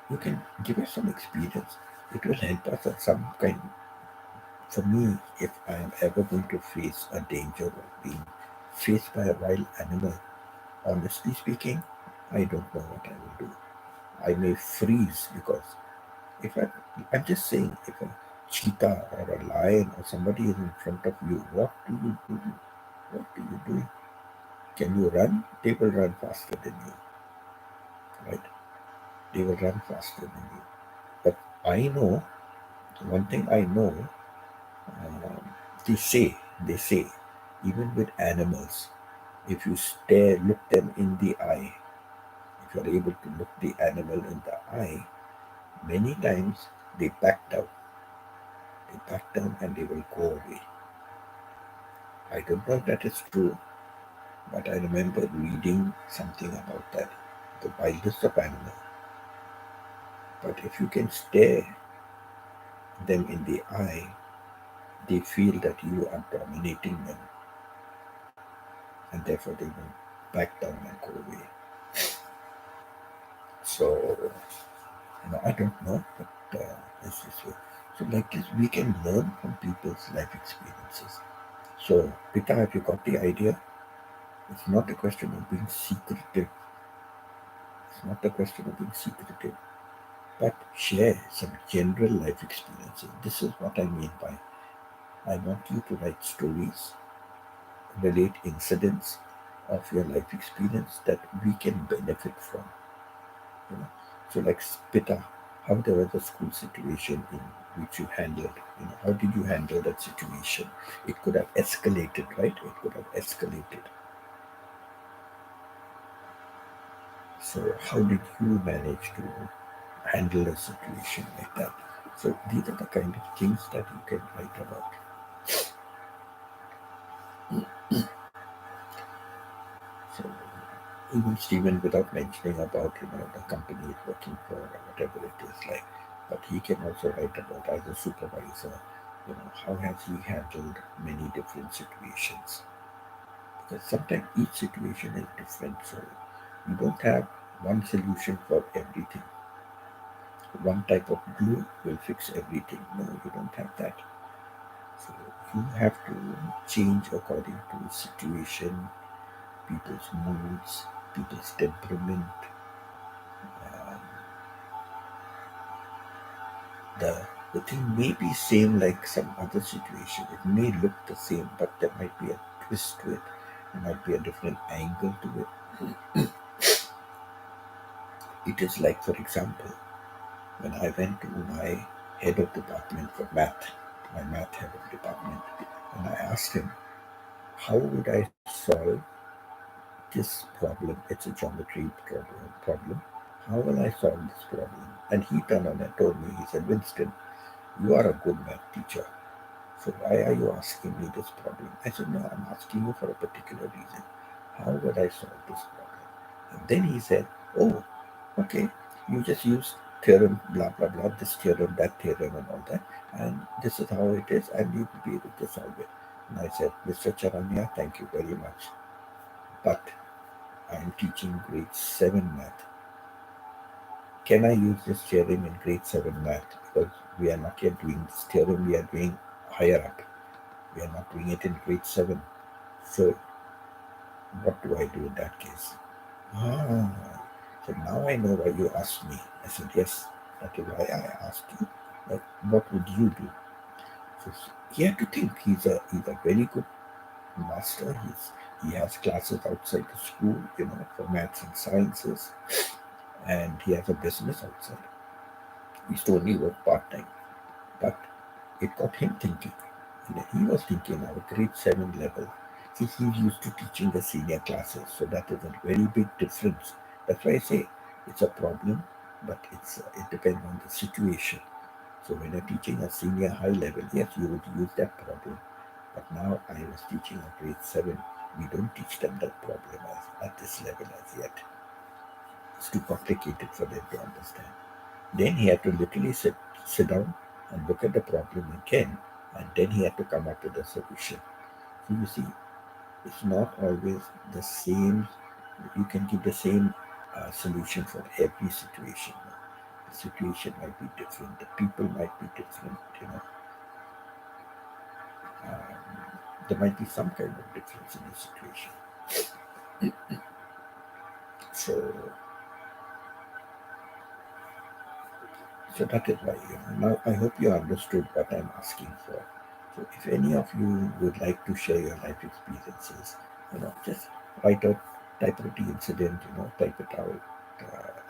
A: you can give us some experience. It will help us at some kind. For me, if I am ever going to face a danger of being faced by a wild animal, honestly speaking, I don't know what I will do. I may freeze because if I'm just saying, if a cheetah or a lion or somebody is in front of you, what do you do? What do you do? Can you run? They will run faster than you, right? They will run faster than you. But I know, one thing I know, um, they say, even with animals, if you look them in the eye, if you are able to look the animal in the eye, many times they back down. They back down and they will go away. I don't know if that is true, but I remember reading something about that. The wildest of animals. But if you can stare them in the eye, they feel that you are dominating them, and therefore they will back down and go away. So, I don't know, but this is it. So, like this, we can learn from people's life experiences. So, Pita, have you got the idea? It's not a question of being secretive. It's not a question of being secretive, but share some general life experiences. This is what I mean by I want you to write stories, relate incidents of your life experience that we can benefit from. You know? So, like Spita, how there was a school situation in which you handled. How did you handle that situation? It could have escalated, right? It could have escalated. So, how did you manage to handle a situation like that? So, these are the kind of things that you can write about. So, even Stephen, without mentioning about the company he's working for or whatever it is like, but he can also write about as a supervisor. How has he handled many different situations? Because sometimes each situation is different, so you don't have one solution for everything. one type of glue will fix everything. No, you don't have that. So you have to change according to the situation, people's moods, people's temperament. Um, the thing may be same like some other situation. It may look the same, but there might be a twist to it. There might be a different angle to it. It is like, for example, when I went to my head of department for math, my math head of department, and I asked him, how would I solve this problem? It's a geometry problem. How will I solve this problem? And he turned on and told me, he said, Winston, you are a good math teacher. So why are you asking me this problem? I said, no, I'm asking you for a particular reason. How would I solve this problem? And then he said, oh, okay, you just use theorem, blah, blah, blah, this theorem, that theorem, and all that. And this is how it is, and you will be able to solve it. And I said, Mr. Charanya, thank you very much. But I'm teaching grade 7 math. Can I use this theorem in grade 7 math? Because we are not yet doing this theorem, we are doing higher up. We are not doing it in grade 7. So, what do I do in that case? Ah, so now I know why you asked me. I said, yes, that is why I asked you. But what would you do? So he had to think. He's a very good master. He has classes outside the school, for maths and sciences, and he has a business outside. He used to only work part time, but it got him thinking. And he was thinking our grade 7 level. See, he's used to teaching the senior classes, so that is a very big difference. That's why I say it's a problem, but it depends on the situation. So when you're teaching a senior high level, yes, you would use that problem. But now I was teaching a grade 7. We don't teach them that problem at this level as yet. It's too complicated for them to understand. Then he had to literally sit down and look at the problem again, and then he had to come up with a solution. So you see, it's not always the same. You can give the same solution for every situation. The situation might be different. The people might be different. There might be some kind of difference in the situation. So, so that is why. Now I hope you understood what I'm asking for. So if any of you would like to share your life experiences, just write out, type out the incident, type it out,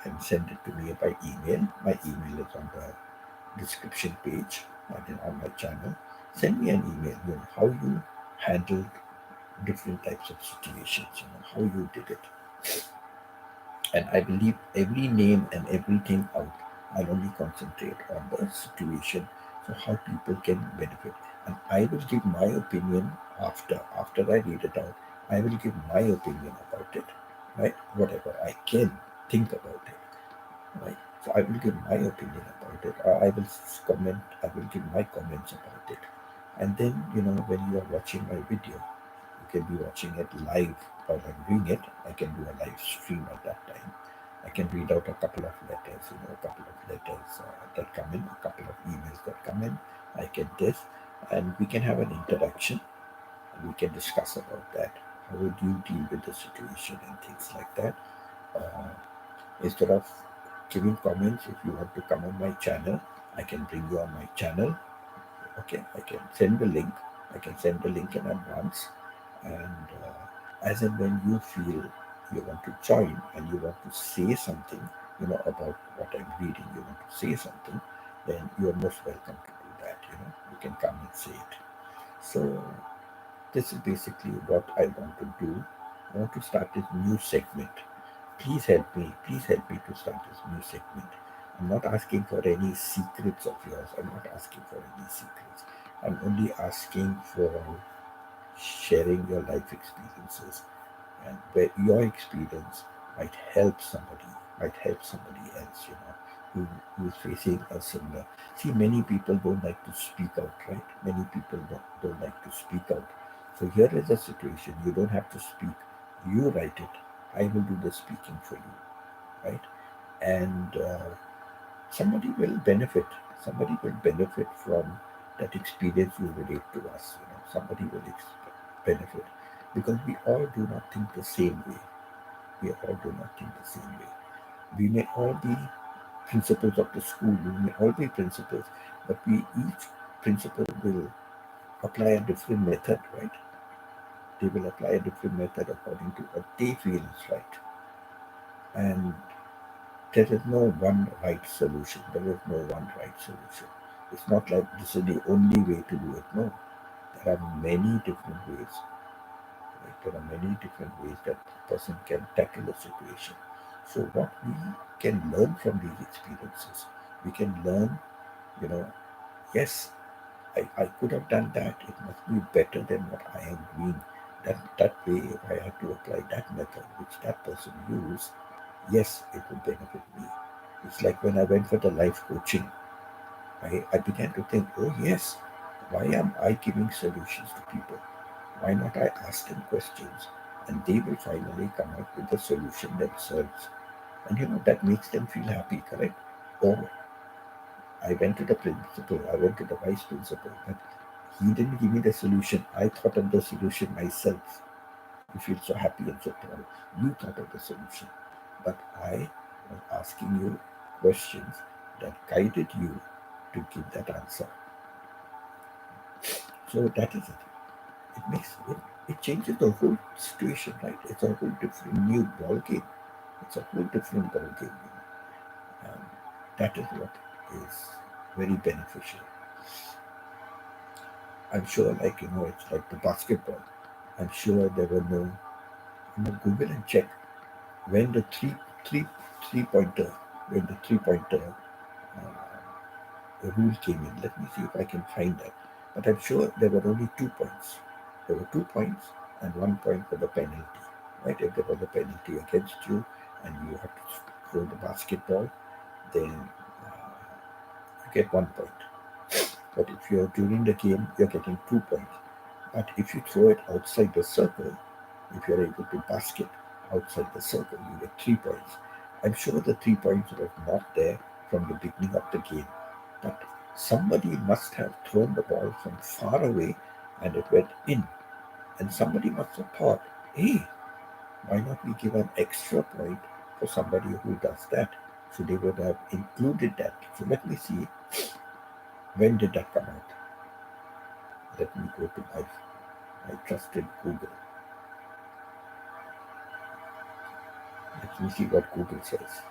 A: and send it to me by email. My email is on the description page on my channel. Send me an email, how you handled different types of situations, how you did it. And I believe every name and everything out, I'll only concentrate on the situation, so how people can benefit. And I will give my opinion after I read it out. I will give my opinion about it, right? Whatever I can think about it, right? So I will give my opinion about it, or I will comment. I will give my comments about it. And then when you are watching my video, you can be watching it live while I'm doing it. I can do a live stream at that time. I can read out a couple of letters, a couple of letters that come in, a couple of emails that come in. I can this, and we can have an interaction, and we can discuss about that. How would you deal with the situation and things like that? Uh, Instead of giving comments, if you want to come on my channel, I can bring you on my channel. Okay, I can send the link. I can send the link in advance, and as and when you feel you want to join and you want to say something, about what I'm reading, you want to say something, then you are most welcome to do that. You can come and say it. So this is basically what I want to do. I want to start this new segment. Please help me. Please help me to start this new segment. I'm not asking for any secrets of yours. I'm not asking for any secrets. I'm only asking for sharing your life experiences, and where your experience might help somebody else, who is facing a similar. See, many people don't like to speak out, right? Many people don't like to speak out. So here is a situation. You don't have to speak. You write it. I will do the speaking for you, right? And somebody will benefit. Somebody will benefit from that experience you relate to us. Somebody will benefit because we all do not think the same way. We all do not think the same way. We may all be principals of the school. We may all be principals, but we each principal will apply a different method, right? They will apply a different method according to what they feel is right. And there is no one right solution. There is no one right solution. It's not like this is the only way to do it. No, there are many different ways. Right? There are many different ways that a person can tackle a situation. So what we can learn from these experiences, we can learn, you know, yes, I could have done that. It must be better than what I am doing. That way, if I had to apply that method which that person used, yes, it would benefit me. It's like when I went for the life coaching, I began to think, oh yes, why am I giving solutions to people? Why not I ask them questions and they will finally come up with the solution themselves. And that makes them feel happy, correct? Or I went to the principal, I went to the vice principal, but he didn't give me the solution. I thought of the solution myself. You feel so happy and so proud. You thought of the solution. But I was asking you questions that guided you to give that answer. So that is it. It changes the whole situation, right? It's a whole different new ball game. It's a whole different ball game. And that is what is very beneficial. I'm sure, like it's like the basketball. I'm sure there were no. Google and check when the three three pointer when the 3-pointer rule came in. Let me see if I can find that. But I'm sure there were only 2 points. There were 2 points and 1 point for the penalty. Right? If there was a penalty against you and you have to throw the basketball, then you get 1 point. But if you're during the game, you're getting 2 points. But if you throw it outside the circle, if you're able to basket outside the circle, you get 3 points. I'm sure the 3 points were not there from the beginning of the game, but somebody must have thrown the ball from far away and it went in. And somebody must have thought, hey, why not we give an extra point for somebody who does that? So they would have included that. So let me see, when did that come out? Let me go to my trusted Google. Let me see what Google says.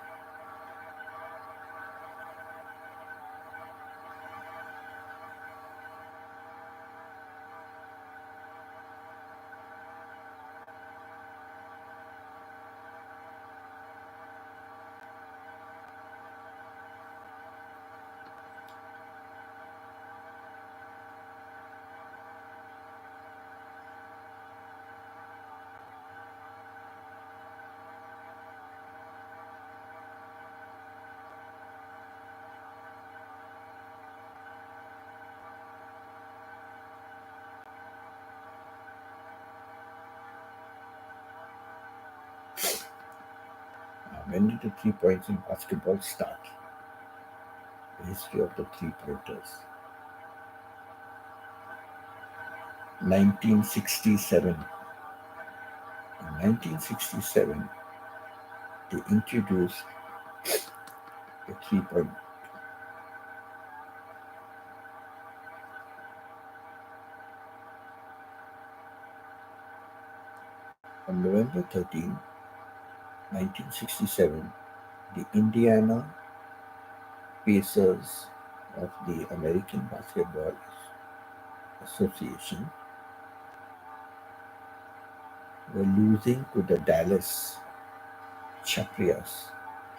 A: When did the 3 points in basketball start? The history of the 3 pointers. 1967. In 1967, they introduced the 3 point. On November 13, 1967, the Indiana Pacers of the American Basketball Association were losing to the Dallas Chaprias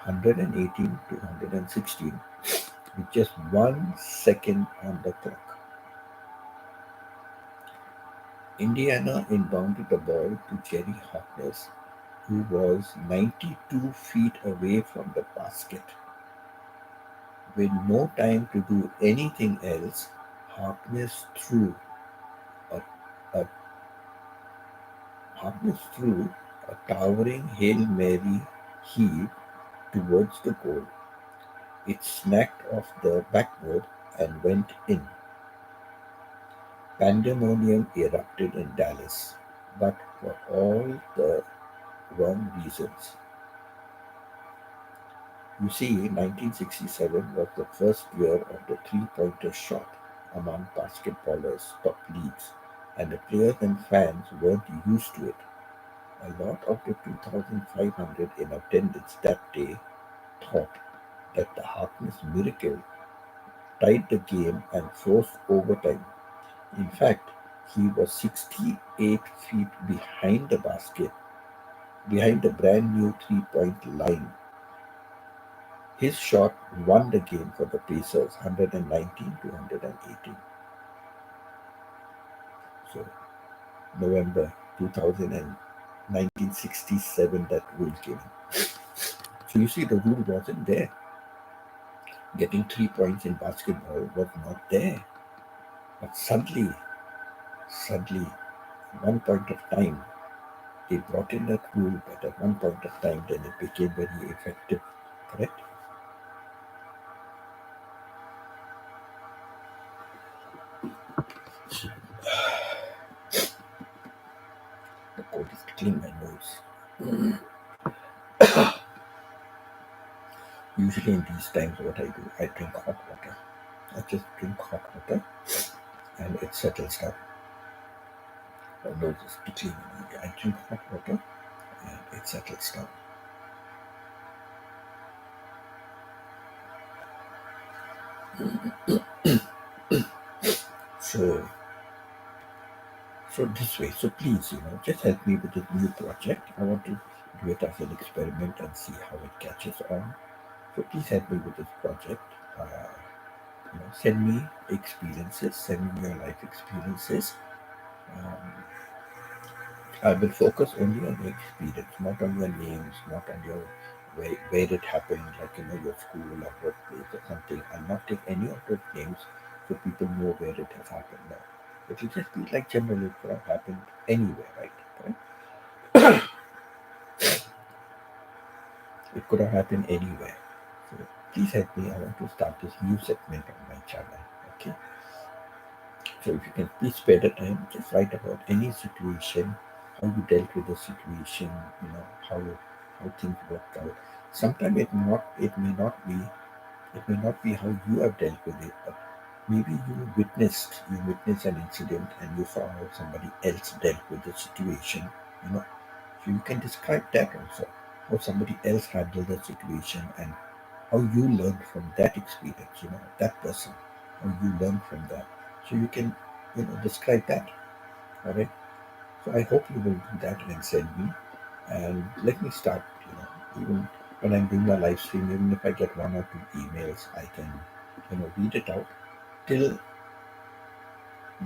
A: 118 to 116 with just 1 second on the clock. Indiana inbounded the ball to Jerry Harkness, who was 92 feet away from the basket. With no time to do anything else, Harkness threw a, a Harkness threw a towering Hail Mary heave towards the goal. It snapped off the backboard and went in. Pandemonium erupted in Dallas, but for all the wrong reasons. You see, 1967 was the first year of the three-pointer shot among basketballers' top leagues, and the players and fans weren't used to it. A lot of the 2,500 in attendance that day thought that the Harkness miracle tied the game and forced overtime. In fact, he was 68 feet behind the basket, behind the brand new three-point line. His shot won the game for the Pacers 119 to 118. So November 2000 and 1967 that rule came in. So you see the rule wasn't there. Getting 3 points in basketball was not there. But suddenly, one point of time, they brought in that rule, but at one point of time, then it became very effective. Correct? The cold is tickling my nose. Usually in these times, what I do, I drink hot water. I just drink hot water and it settles down. My nose is tickling. I drink hot water and it settles down. So, so this way. So please, just help me with this new project. I want to do it as an experiment and see how it catches on. So please help me with this project. Send me experiences. Send me your life experiences. Um, I will focus only on the experience, not on your names, not on your where it happened, like your school or workplace or something. I'll not take any of those names so people know where it has happened. No. It will just be like generally it could have happened anywhere, right? Correct? It could have happened anywhere. So please help me. I want to start this new segment on my channel. Okay. So if you can please spare the time, just write about any situation, how you dealt with the situation, how things worked out. Sometimes it may not be how you have dealt with it, but maybe you witnessed an incident and you saw how somebody else dealt with the situation, you know. So you can describe that also, how somebody else handled the situation and how you learned from that experience, that person, how you learned from that. So you can, describe that. All right. So I hope you will do that and send me. And let me start, even when I'm doing my live stream, even if I get one or two emails, I can, read it out till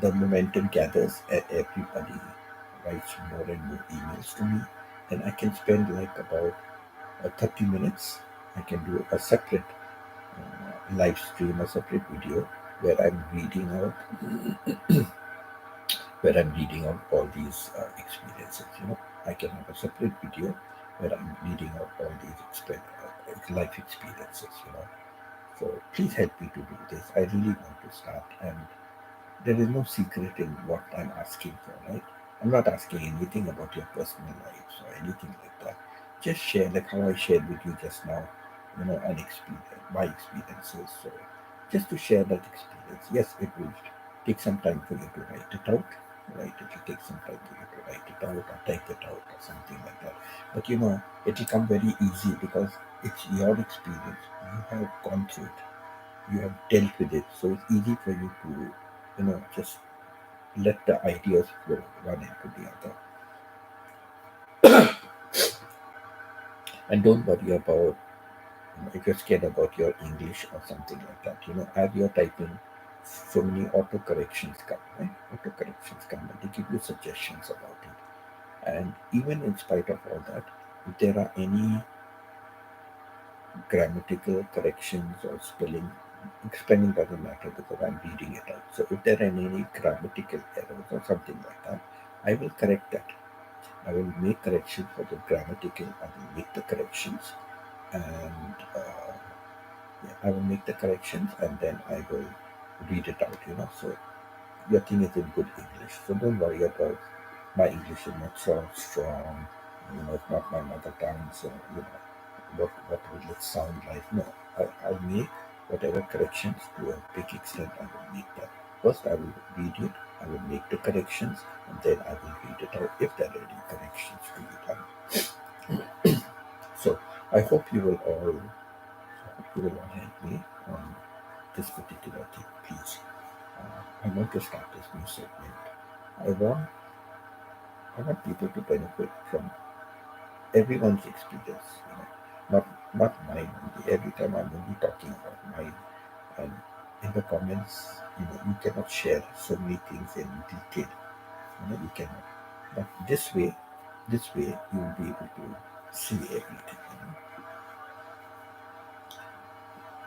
A: the momentum gathers and everybody writes more and more emails to me. Then I can spend like about 30 minutes. I can do a separate live stream, a separate video where I'm reading out all these experiences. I can have a separate video where I'm reading out all these life experiences. So please help me to do this. I really want to start, and there is no secret in what I'm asking for, right? I'm not asking anything about your personal lives or anything like that. Just share, like how I shared with you just now, an experience, my experiences. So just to share that experience. Yes, it will take some time for you to write it out, right? It will take some time for you to write it out or type it out or something like that. But it will come very easy because it's your experience. You have gone through it. You have dealt with it. So it's easy for you to, just let the ideas flow one into the other. And don't worry about, if you're scared about your English or something like that. As you're typing, so many auto corrections come, right? Auto corrections come and they give you suggestions about it. And even in spite of all that, if there are any grammatical corrections or spelling doesn't matter because I'm reading it out. So if there are any grammatical errors or something like that, I will correct that. I will make corrections for the grammatical. I will make the corrections, and Yeah, I will make the corrections and then I will read it out. So your thing is in good English. So don't worry about my English is not so strong. It's not my mother tongue. So, what will it sound like? No, I'll make whatever corrections to a big extent. I will make that. First, I will read it. I will make the corrections, and then I will read it out if there are any corrections to be done. So, I hope you will all help me on this particular thing, please. I want to start this new segment. I want I want people to benefit from everyone's experience, not mine only. Every time I'm only talking about mine, and in the comments, you cannot share so many things in detail. You cannot. But this way, you will be able to see everything.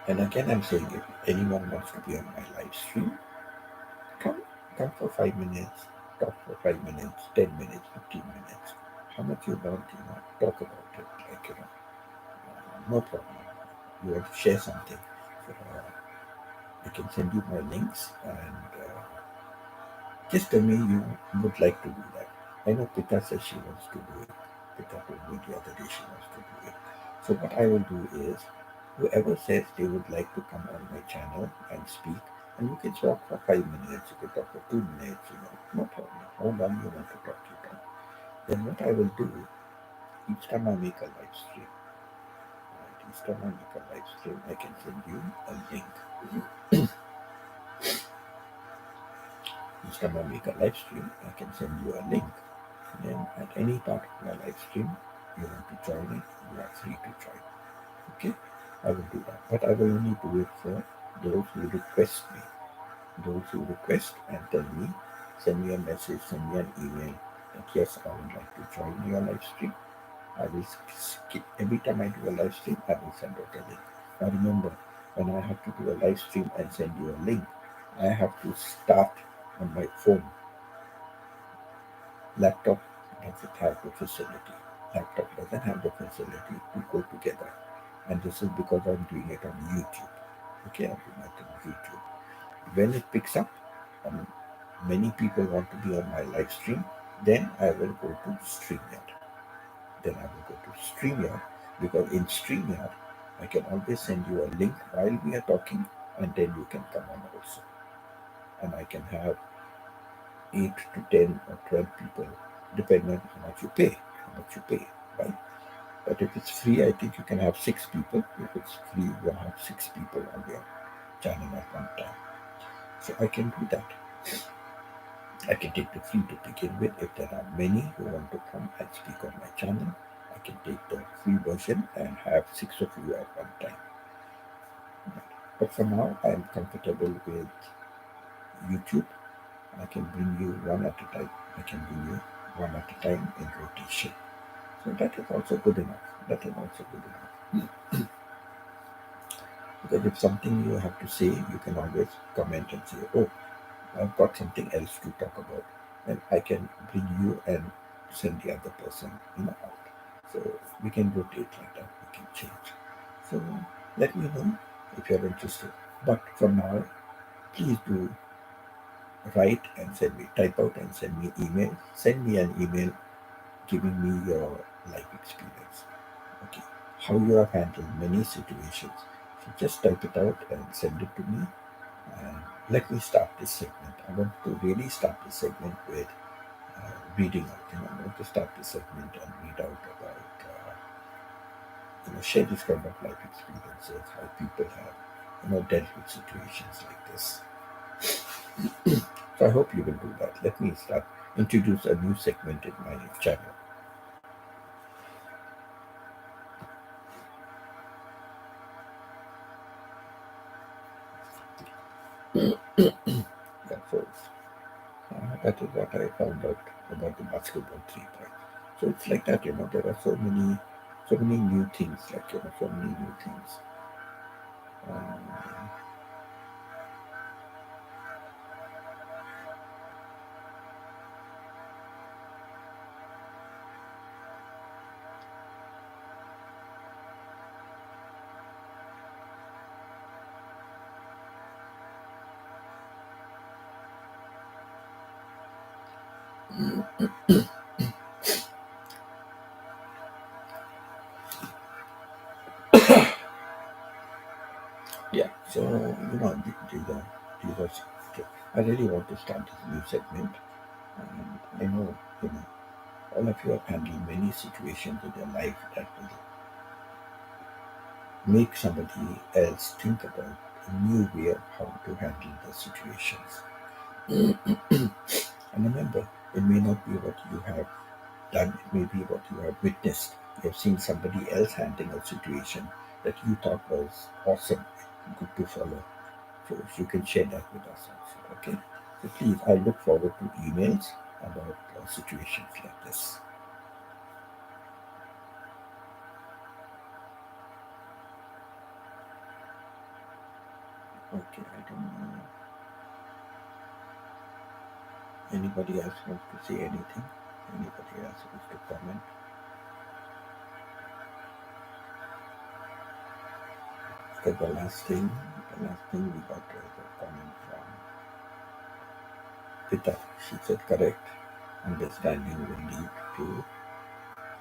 A: And again, I'm saying, if anyone wants to be on my live stream, come, come for 5 minutes, talk for 5 minutes, 10 minutes, 15 minutes. How much you want, talk about it. No problem. You want to share something. So, I can send you my links and just tell me you would like to do that. I know Pita says she wants to do it. Pita told me the other day she wants to do it. So what I will do is, whoever says they would like to come on my channel and speak, and you can talk for 5 minutes, you can talk for 2 minutes, no problem. How long you want to talk, you talk. Then what I will do, each time I make a live stream, each time I make a live stream, I can send you a link. Each time I make a live stream, I can send you a link. Then at any part of my live stream, you want to join it, you are free to join. Okay? I will do that. But I will only do it for those who request me. Those who request and tell me, send me a message, send me an email that yes, I would like to join your live stream. I will skip every time I do a live stream, I will send out a link. Now remember, when I have to do a live stream and send you a link, I have to start on my phone. Laptop doesn't have the facility. Laptop doesn't have the facility to go together. And this is because I'm doing it on YouTube. Okay, I'm doing it on YouTube. When it picks up, and many people want to be on my live stream, then I will go to StreamYard. Then I will go to StreamYard because in StreamYard, I can always send you a link while we are talking, and then you can come on also. And I can have 8 to 10 or 12 people, depending on how much you pay, right? But if it's free, I think you can have 6 people. If it's free, you will have 6 people on your channel at one time. So I can do that. I can take the free to begin with. If there are many who want to come and speak on my channel, I can take the free version and have 6 of you at one time. But for now, I am comfortable with YouTube. I can bring you one at a time. I can bring you one at a time in rotation. So that is also good enough. That is also good enough. Because if something you have to say, you can always comment and say, oh, I've got something else to talk about. And I can bring you and send the other person out. So we can rotate like that. We can change. So let me know if you're interested. But for now, please do write and send me, type out and send me email. Send me an email giving me your life experience. Okay. How you have handled many situations. So just type it out and send it to me. And let me start this segment. I want to really start this segment with reading out. I want to start this segment and read out about, share this kind of life experiences, how people have, dealt with situations like this. So I hope you will do that. Let me start, introduce a new segment in my channel. Yeah, so that is what I found out about the basketball 3 point. So it's like that, there are so many new things, so many new things. Um, Yeah, so these are. I really want to start this new segment, and I know all of you have handled many situations in your life that will make somebody else think about a new way of how to handle the situations. And remember, it may not be what you have done, it may be what you have witnessed. You have seen somebody else handling a situation that you thought was awesome, good to follow. So if you can share that with us also, okay? So please, I look forward to emails about situations like this. Okay, I don't know. Anybody else wants to say anything? Anybody else wants to comment? Because the last thing we got was a comment from Pita. She said correct. Understanding will lead to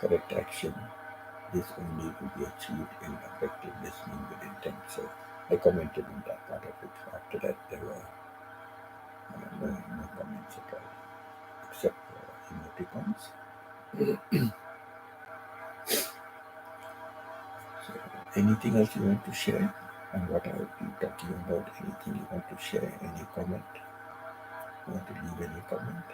A: correct action. This only will be achieved in effective listening with intent. So I commented on that part of it. After that, there were no comments at all, except for emoticons. So, anything else you want to share? And what I will be talking about? Anything you want to share? Any comment? You want to leave any comment?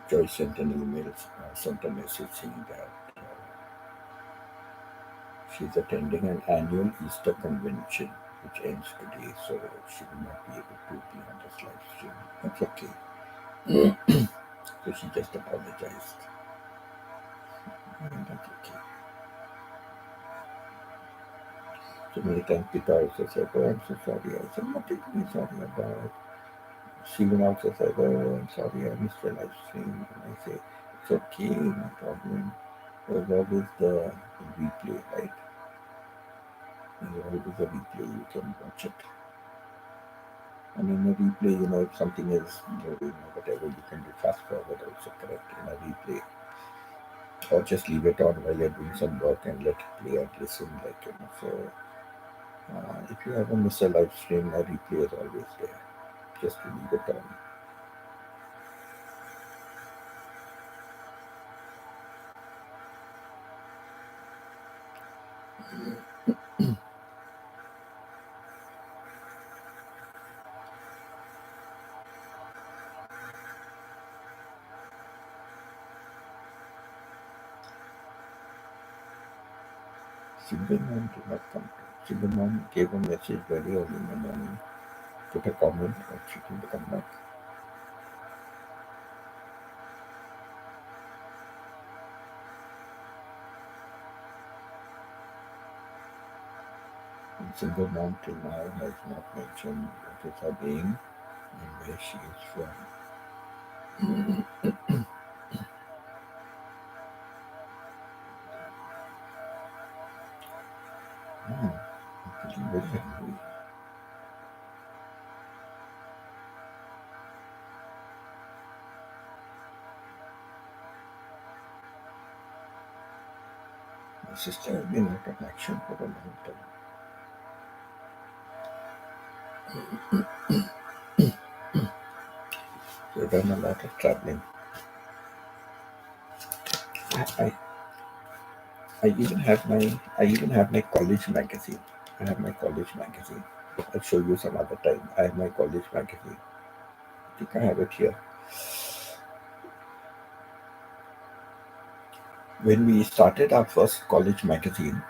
A: Joy sent an email, sent a message saying that she's attending an annual Easter convention which ends today, so she will not be able to be on this live stream. That's okay. So she just apologized. And that's okay. So many times people also said, "Oh, I'm so sorry." I said, "What did you sorry about?" She will also say, "Oh, I'm sorry, I missed your live stream." And I say, "It's okay, no problem." There's always the replay, right? There's always a replay, you can watch it. And in a replay, if something is moving or whatever, you can do fast forward also, correct, in a replay. Or just leave it on while you're doing some work and let it play and listen, So, if you ever miss a live stream, a replay is always there. Just to leave it on. Single mom did not come to. Single mom gave a message very early in the morning, put a comment, but she didn't come back. And single mom till now has not mentioned what is her name and where she is from. I'm feeling very hungry. My sister has been out of action for a long time. We've done a lot of traveling. I, I even have my college magazine. I have my college magazine. I'll show you some other time. I have my college magazine. I think I have it here. When we started our first college magazine,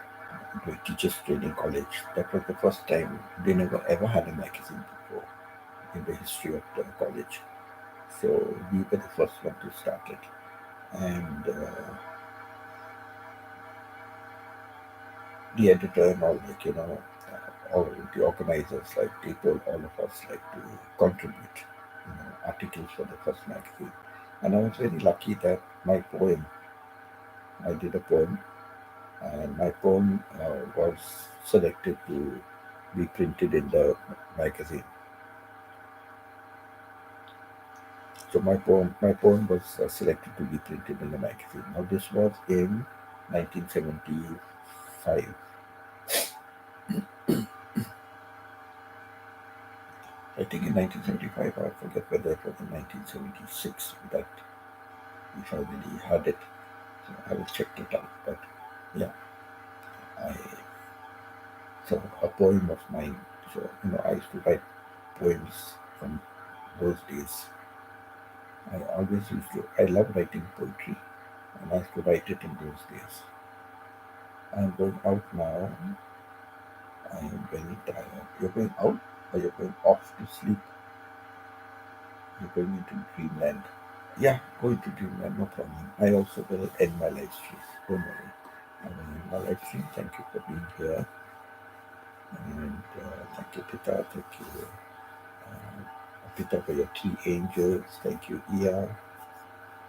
A: the Teachers Training College, that was the first time they never ever had a magazine before in the history of the college. So we were the first one to start it. And the editor and all, all the organizers, like they told all of us like to contribute, articles for the first magazine. And I was very lucky that my poem, I did a poem, and my poem was selected to be printed in the magazine. So my poem was selected to be printed in the magazine. Now this was in 1975. I think in 1975, I forget whether it was in 1976 that we finally had it. So I will check it out. But yeah, I so a poem of mine. So I used to write poems from those days. I always used to. I love writing poetry, and I used to write it in those days. I'm going out now. I am very tired. You're going out, or you're going off to sleep? You're going into dreamland. Yeah, go into dreamland, no problem. I also will end my live stream. Don't worry. I will end my live stream. Thank you for being here. And thank you, Pita. Thank you, Pita, for your three angels. Thank you, Ia,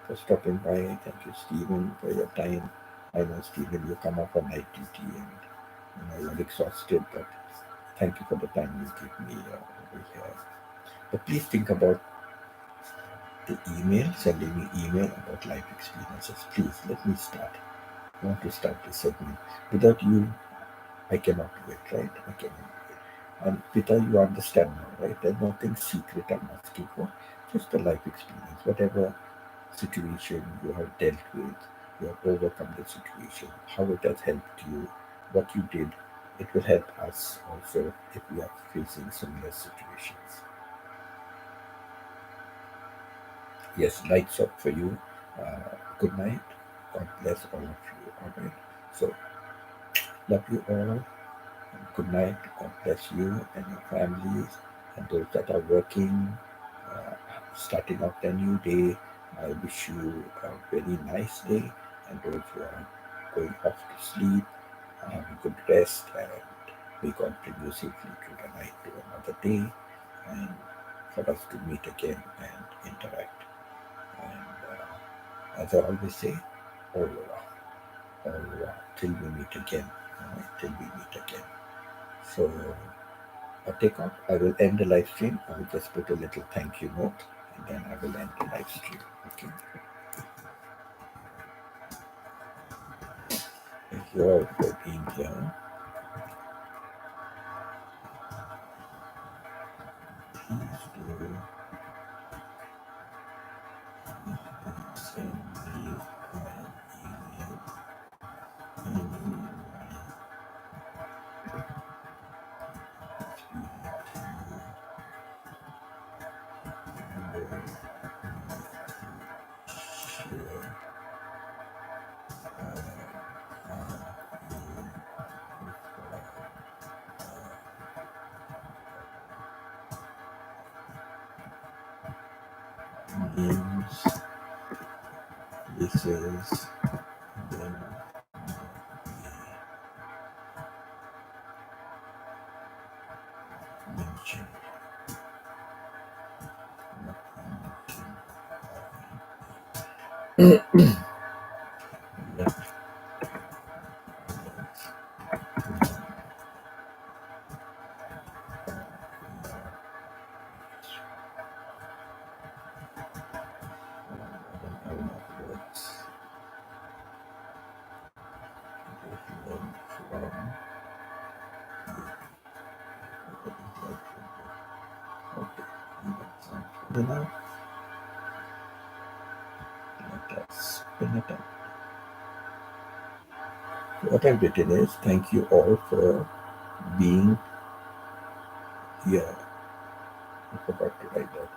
A: for stopping by. Thank you, Stephen, for your time. I know, Stephen, you come up on night duty and you're exhausted, but thank you for the time you give me over here. But please think about the email, sending me email about life experiences. Please let me start. I want to start this segment. Without you, I cannot do it, right? I cannot do it. And Pita, you understand now, right? There's nothing secret I'm asking for. Just a life experience. Whatever situation you have dealt with, you have overcome the situation, how it has helped you, what you did. It will help us also if we are facing similar situations. Yes, lights up for you. Good night. God bless all of you. All right. So, love you all. Good night. God bless you and your families and those that are working, uh, starting out a new day. I wish you a very nice day. And those who are going off to sleep, have a good rest and may God bring you safely through the night to another day and for us to meet again and interact. And as I always say, au revoir, au revoir, till we meet again. All right, till we meet again. So I take off. I will end the live stream. I will just put a little thank you note and then I will end the live stream. Okay. Thank you all for being here. Please do send me an email. Email names, places, then mention. Let words learn from okay. That's good enough. Let us spin it up. What I've written is thank you all for being here. I forgot to write that.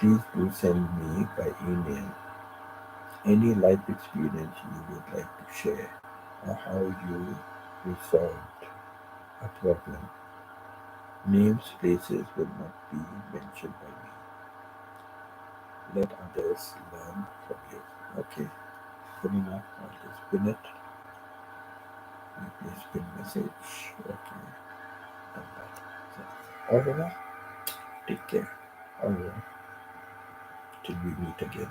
A: Please do send me by email any life experience you would like to share or how you resolved a problem. Names, places will not be mentioned by me. Let others learn from you. Okay, good enough. I'll just pin it. Please pin message. Okay, done that. So, au revoir. Take care. Au revoir. Till we meet again.